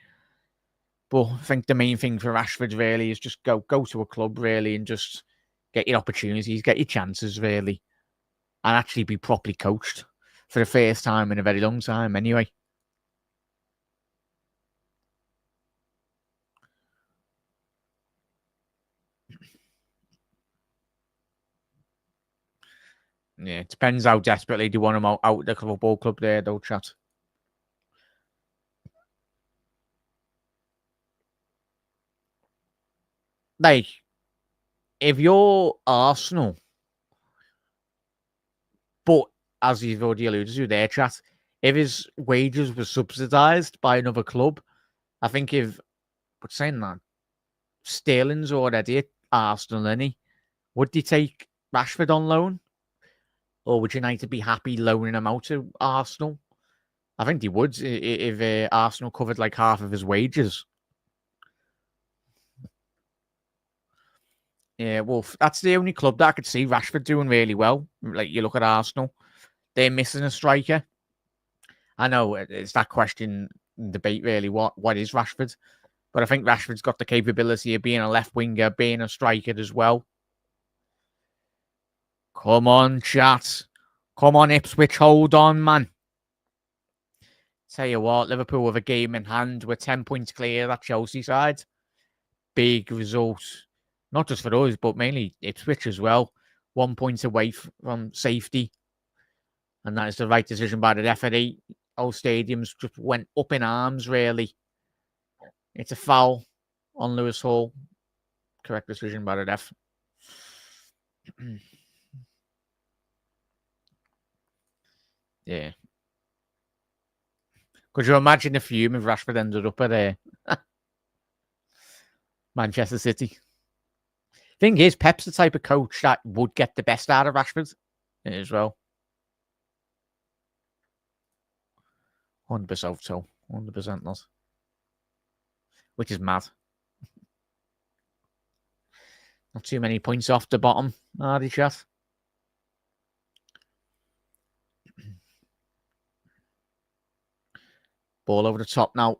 But I think the main thing for Rashford really is just go to a club, really, and just get your opportunities, get your chances, really, and actually be properly coached for the first time in a very long time, anyway. Yeah, it depends how desperately they want him out the football club there, though, chat. Like, if you're Arsenal, but as you've already alluded to there, chat, if his wages were subsidised by another club, I think but saying that, Sterling's already at Arsenal, isn't he? Would they take Rashford on loan? Or would United be happy loaning him out to Arsenal? I think they would if Arsenal covered like half of his wages. Yeah, well, that's the only club that I could see Rashford doing really well. Like, you look at Arsenal, they're missing a striker. I know it's that question debate, really. What is Rashford? But I think Rashford's got the capability of being a left winger, being a striker as well. Come on, chat. Come on, Ipswich. Hold on, man. Tell you what, Liverpool with a game in hand. We're 10 points clear of that Chelsea side. Big result. Not just for us, but mainly Ipswich as well. 1 point away from safety. And that is the right decision by the referee. All stadiums just went up in arms, really. It's a foul on Lewis Hall. Correct decision by the ref. Yeah. Could you imagine the fume if Rashford ended up at Manchester City? Thing is, Pep's the type of coach that would get the best out of Rashford as well. 100% so. 100% not. Which is mad. Not too many points off the bottom, are they, chat? Ball over the top now.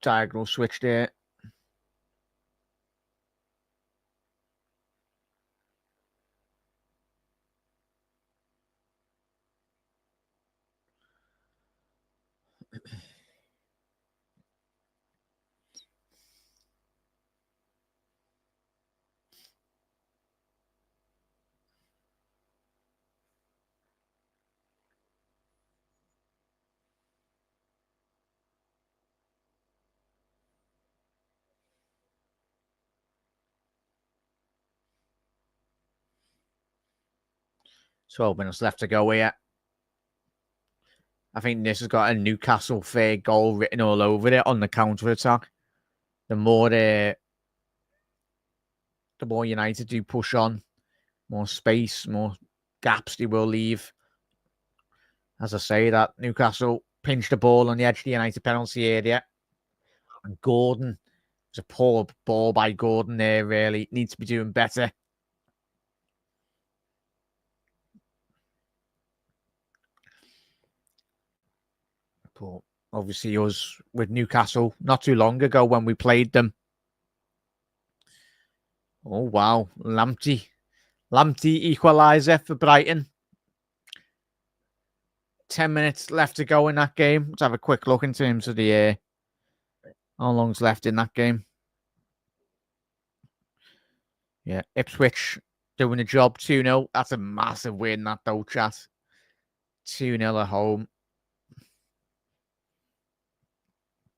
Diagonal switch there. So 12 minutes left to go here. I think this has got a Newcastle fair goal written all over it on the counter attack. The more United do push on, more space, more gaps they will leave. As I say, that Newcastle pinched the ball on the edge of the United penalty area. And Gordon It's a poor ball by Gordon there, really. Needs to be doing better. But obviously, us with Newcastle not too long ago when we played them. Oh, wow. Lamptey equaliser for Brighton. 10 minutes left to go in that game. Let's have a quick look in terms of the how long's left in that game. Yeah, Ipswich doing the job 2-0. That's a massive win, that though, chat. 2-0 at home.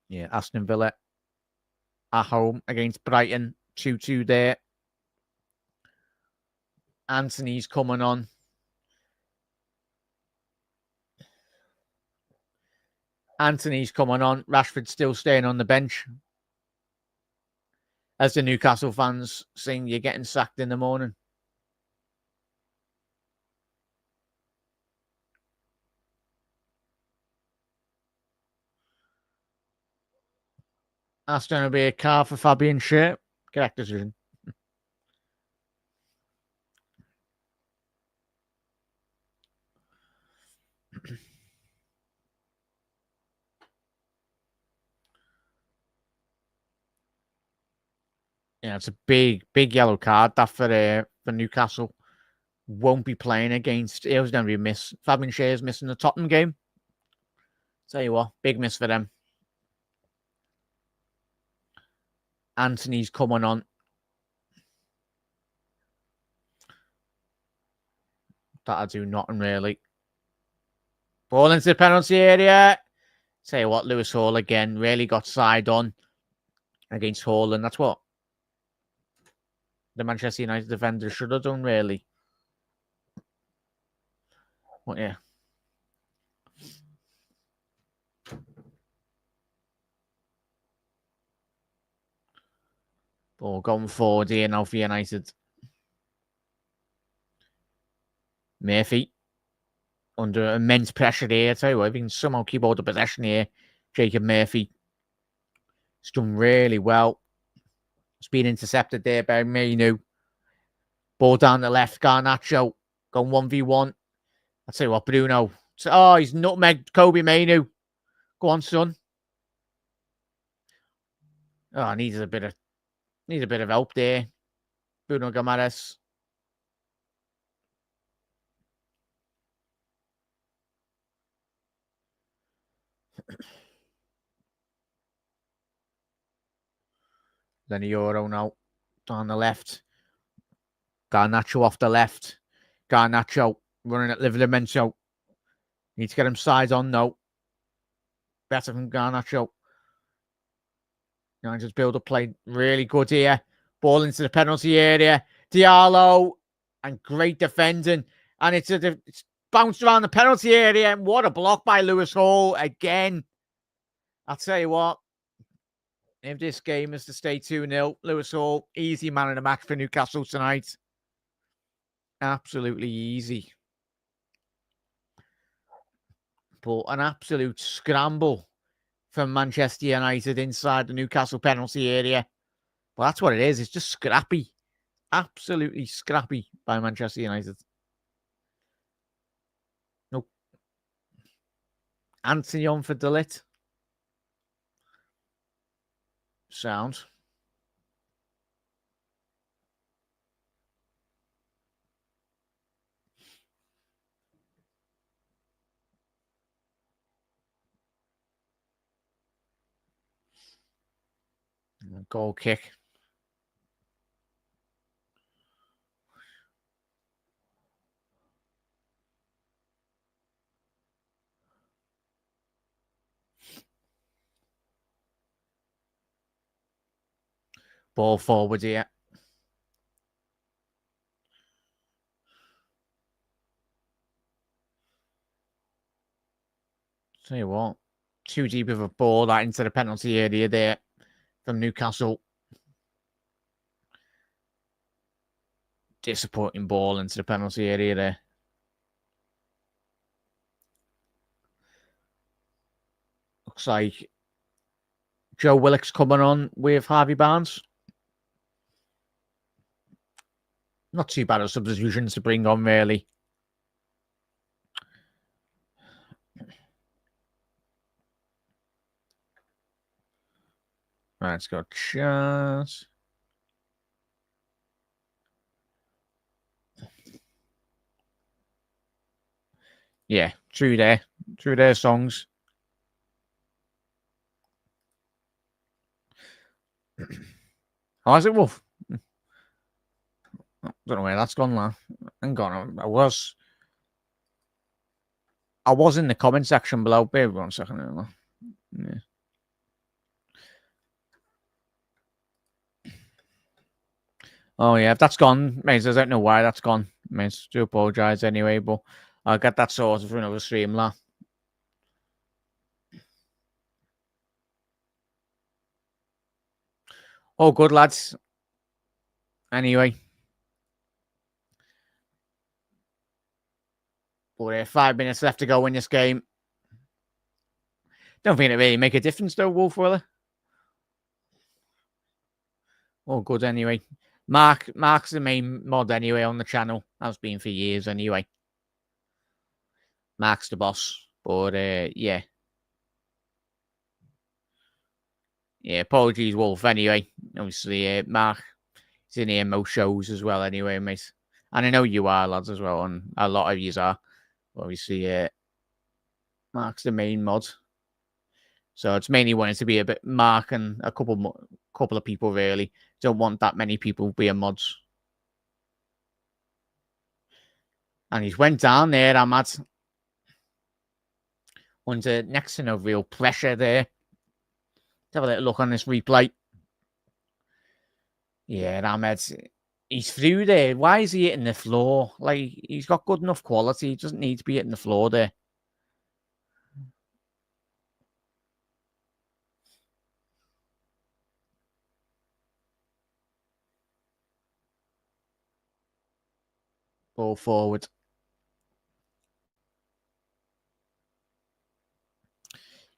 Yeah, Aston Villa at home against Brighton. 2-2 there. Anthony's coming on. Rashford's still staying on the bench. As the Newcastle fans sing, you're getting sacked in the morning. That's going to be a car for Fabian Schär. Correct decision. Yeah, it's a big yellow card that for Newcastle. Won't be playing against. It was going to be a miss. Fabian Schär's missing the Tottenham game. Tell you what, big miss for them. Anthony's coming on. That'll do nothing really. Ball into the penalty area. Tell you what, Lewis Hall again really got side on against Hall, and that's what the Manchester United defender should have done, really. But yeah. Ball going forward here now for United. Murphy under immense pressure here. I tell you what, if he can somehow keep all the possession here, Jacob Murphy. He's done really well. It's been intercepted there by Mainu. Ball down the left, Garnacho going 1v1. I tell you what, Bruno. Oh, he's nutmegged Kobe Mainu. Go on, son. Oh, needs a bit of help there. Bruno Gomes. Then Euro now. Down the left. Garnacho off the left. Garnacho running at Livramento. Need to get him side on, no. Better from Garnacho. United's build-up play really good here. Ball into the penalty area. Diallo. And great defending. And it's bounced around the penalty area. And what a block by Lewis Hall again. I'll tell you what. If this game is to stay 2-0, Lewis Hall, easy man of the match for Newcastle tonight. Absolutely easy. But an absolute scramble from Manchester United inside the Newcastle penalty area. But that's what it is. It's just scrappy. Absolutely scrappy by Manchester United. Nope. Anthony on for Delit. Sound. Goal kick. Ball forward here. Tell you what, too deep of a ball that into the penalty area there from Newcastle. Disappointing ball into the penalty area there. Looks like Joe Willock's coming on with Harvey Barnes. Not too bad of substitutions to bring on, really. Right, let's go chat. Yeah, through their songs. How is it, Wolf? I don't know where that's gone now. Hang on, I was in the comment section below. Bear 1 second. Yeah. Oh yeah, if that's gone, mate, I don't know why that's gone. Mate, do apologise anyway, but I'll get that sorted for another stream, lad. Oh, good lads. Anyway. But 5 minutes left to go in this game. Don't think it really make a difference though, Wolf, will it? Oh, good anyway. Mark's the main mod anyway on the channel. Has been for years anyway. Mark's the boss. But yeah. Yeah, apologies, Wolf, anyway. Obviously, Mark is in here most shows as well anyway, mate. And I know you are, lads, as well, and a lot of yous are. Obviously, Mark's the main mod. So it's mainly wanting to be a bit Mark and a couple of people, really. Don't want that many people being mods. And he's went down there, Ahmad. Under next to no real pressure there. Let's have a little look on this replay. Yeah, Ahmed, he's through there. Why is he hitting the floor? Like, he's got good enough quality. He doesn't need to be hitting the floor there. Ball forward.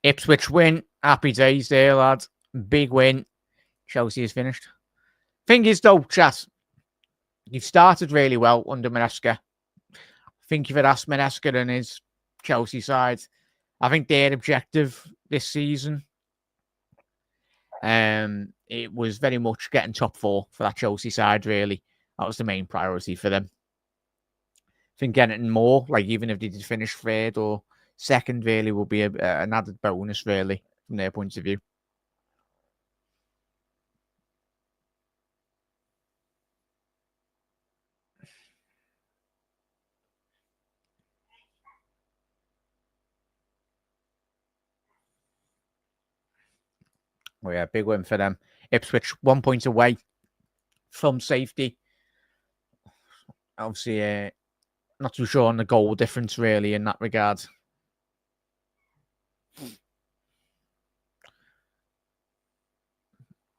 Ipswich win. Happy days there, lad. Big win. Chelsea is finished. Thing is, though, chat, you've started really well under Maresca. I think if it asked Maresca and his Chelsea side, I think their objective this season, it was very much getting top 4 for that Chelsea side, really. That was the main priority for them. I think getting more, like even if they did finish 3rd or 2nd, really will be an added bonus, really, from their point of view. Oh yeah, big win for them. Ipswich 1 point away from safety. Obviously, not too sure on the goal difference, really, in that regard.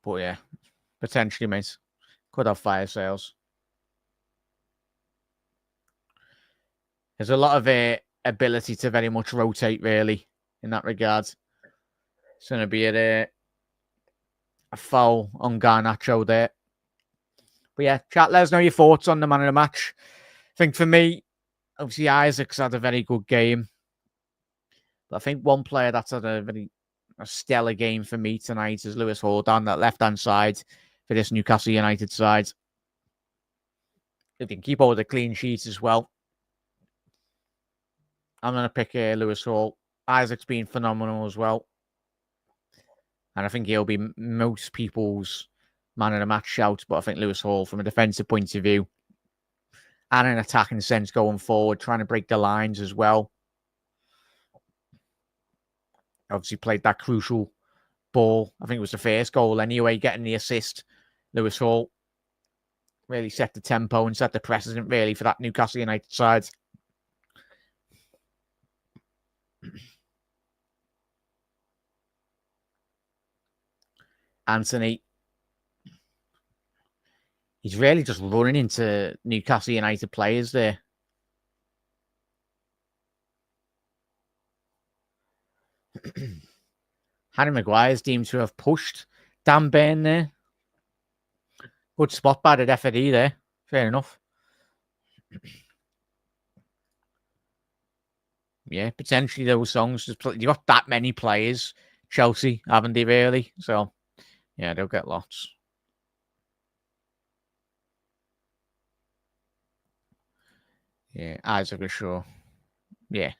But yeah, potentially, mate. Could have fire sales. There's a lot of ability to very much rotate, really, in that regard. It's going to be a foul on Garnacho there. But yeah, chat, let us know your thoughts on the man of the match. I think for me, obviously Isaac's had a very good game. But I think one player that's had a stellar game for me tonight is Lewis Hall down that left-hand side for this Newcastle United side. If they can keep all the clean sheets as well. I'm going to pick Lewis Hall. Isaac's been phenomenal as well. And I think he'll be most people's man of the match shout. But I think Lewis Hall, from a defensive point of view and an attacking sense going forward, trying to break the lines as well. Obviously played that crucial ball. I think it was the first goal anyway, getting the assist. Lewis Hall really set the tempo and set the precedent, really, for that Newcastle United side. Anthony. He's really just running into Newcastle United players there. Harry Maguire seems to have pushed Dan Burn there. Good spot by the referee there. Fair enough. Yeah, potentially those songs. You've got that many players, Chelsea, haven't they, really? So, yeah, they'll get lots. Yeah, Isaac is sure. Yeah.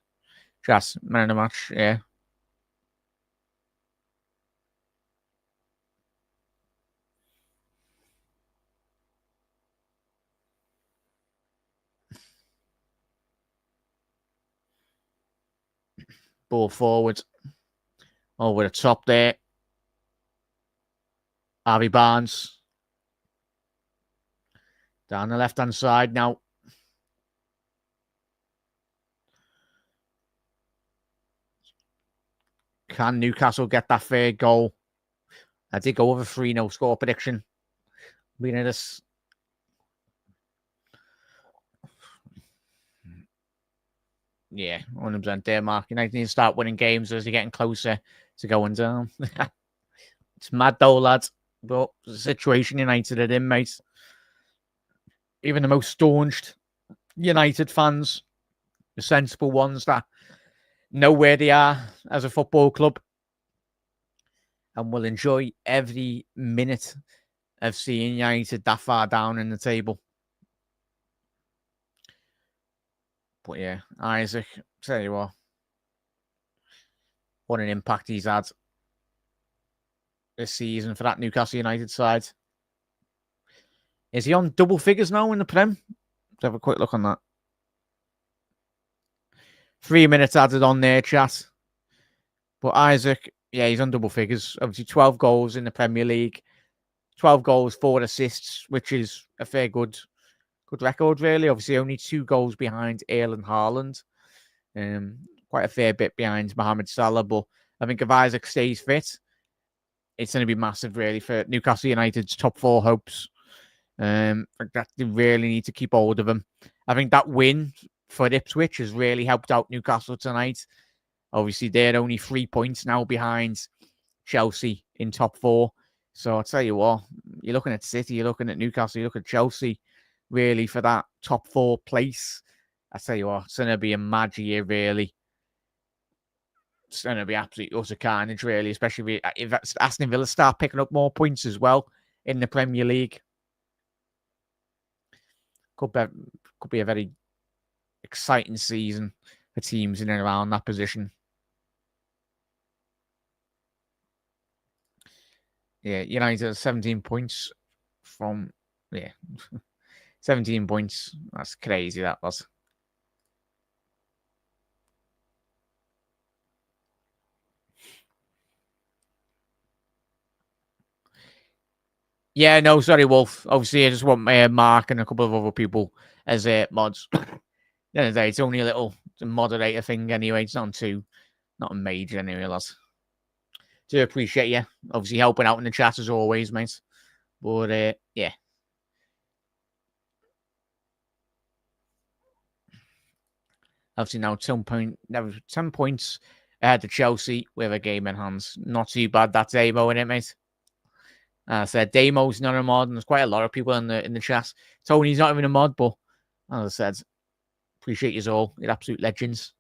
Just man of the match, yeah. Ball forward. Over the top there. Harvey Barnes. Down the left-hand side now. Can Newcastle get that third goal? I did go over 3-0 score prediction. Being this. Yeah, 100% there, Mark. United need to start winning games as they're getting closer to going down. It's mad though, lads. But the situation United are in, mate. Even the most staunched United fans, the sensible ones that know where they are as a football club and will enjoy every minute of seeing United that far down in the table. But yeah, Isaac, tell you what an impact he's had this season for that Newcastle United side. Is he on double figures now in the Prem? Let's have a quick look on that. 3 minutes added on there, chat. But Isaac, yeah, he's on double figures. Obviously, 12 goals in the Premier League. 12 goals, 4 assists, which is a fair good record, really. Obviously, only 2 goals behind Erling Haaland. Quite a fair bit behind Mohamed Salah. But I think if Isaac stays fit, it's going to be massive, really, for Newcastle United's top 4 hopes. That they really need to keep hold of him. I think that win for Ipswich has really helped out Newcastle tonight. Obviously, they're only 3 points now behind Chelsea in top 4. So I'll tell you what, you're looking at City, you're looking at Newcastle, you look at Chelsea, really, for that top 4 place. I tell you what, it's going to be a mad year, really. It's going to be absolutely utter carnage, really, especially if Aston Villa start picking up more points as well in the Premier League. Could be a very exciting season for teams in and around that position. Yeah, United have 17 points from 17 points. That's crazy, that was. Yeah, no, sorry, Wolf. Obviously, I just want Mark and a couple of other people as mods. At the end of the day, it's only a little moderator thing anyway. It's not a major anyway, lads. Do appreciate you, obviously, helping out in the chat as always, mate. But, yeah. Obviously, now 10 points ahead to Chelsea with a game in hands. Not too bad, that's Damo, in it, mate. I said Damo's not a mod, and there's quite a lot of people in the chat. Tony's not even a mod, but as I said, appreciate you all. You're absolute legends.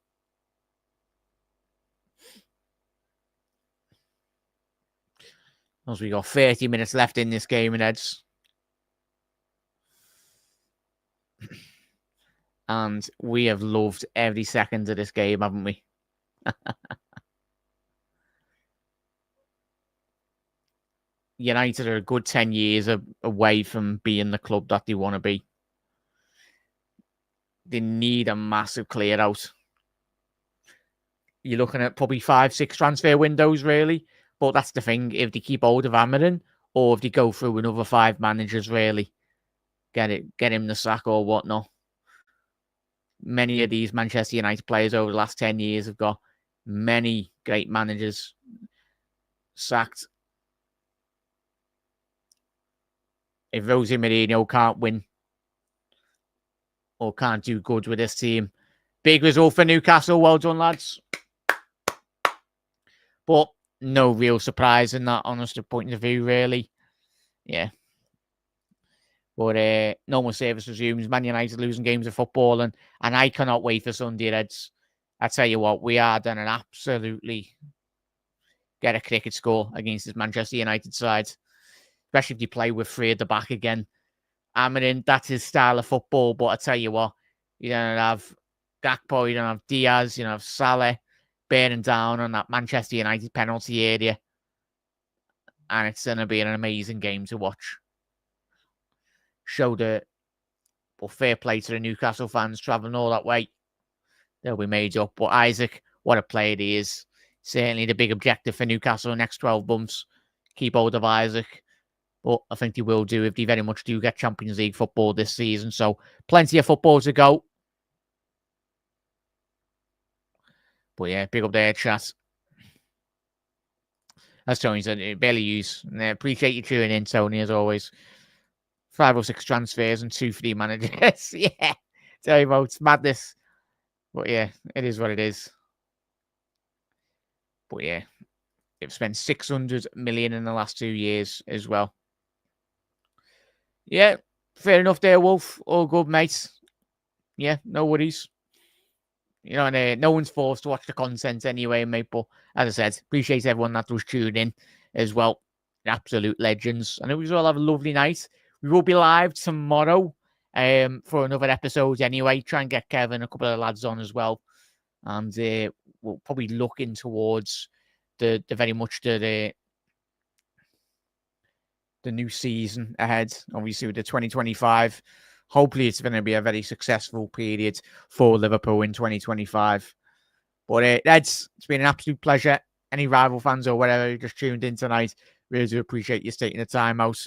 As we got 30 minutes left in this game, and Eds. And we have loved every second of this game, haven't we? United are a good 10 years away from being the club that they want to be. They need a massive clear out. You're looking at probably 5-6 transfer windows, really. But that's the thing. If they keep hold of Amarin, or if they go through another 5 managers, really, get him the sack or whatnot. Many of these Manchester United players over the last 10 years have got many great managers sacked. If Jose Mourinho can't win or can't do good with this team, big result for Newcastle. Well done, lads. But no real surprise in that, honest point of view, really. Yeah. But normal service resumes. Man United losing games of football, and I cannot wait for Sunday, Reds. I tell you what, we are done an absolutely get a cricket score against this Manchester United side, especially if you play with three at the back again. I mean, that's his style of football, but I tell you what, you don't have Gakpo, you don't have Diaz, you don't have Salah bearing down on that Manchester United penalty area. And it's going to be an amazing game to watch. Show the fair play to the Newcastle fans travelling all that way. They'll be made up. But Isaac, what a player he is. Certainly the big objective for Newcastle in the next 12 months. Keep hold of Isaac. But I think they will do if they very much do get Champions League football this season. So plenty of football to go. But yeah, big up there, chat. As Tony said, barely use. Appreciate you tuning in, Tony, as always. 5 or 6 transfers and 2 free managers. Yeah. Tell you about, it's madness. But yeah, it is what it is. But yeah, they've spent 600 million in the last 2 years as well. Yeah, fair enough there, Wolf. All good, mate. Yeah, no worries. You know, and no one's forced to watch the content anyway, mate. But as I said, appreciate everyone that was tuned in as well. Absolute legends. And we all have a lovely night. We will be live tomorrow for another episode anyway. Try and get Kevin, a couple of lads on as well. And we'll probably looking towards the very much the new season ahead, obviously with the 2025. Hopefully it's going to be a very successful period for Liverpool in 2025. But it's been an absolute pleasure. Any rival fans or whatever who just tuned in tonight, really do appreciate you taking the time out.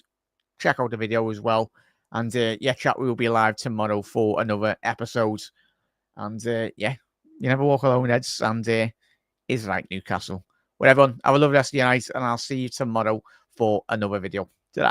Check out the video as well. And yeah, chat, we will be live tomorrow for another episode. And yeah, you never walk alone, Eds. And is like Newcastle. Well, everyone, have a lovely rest of your night. And I'll see you tomorrow for another video. Ta-ra.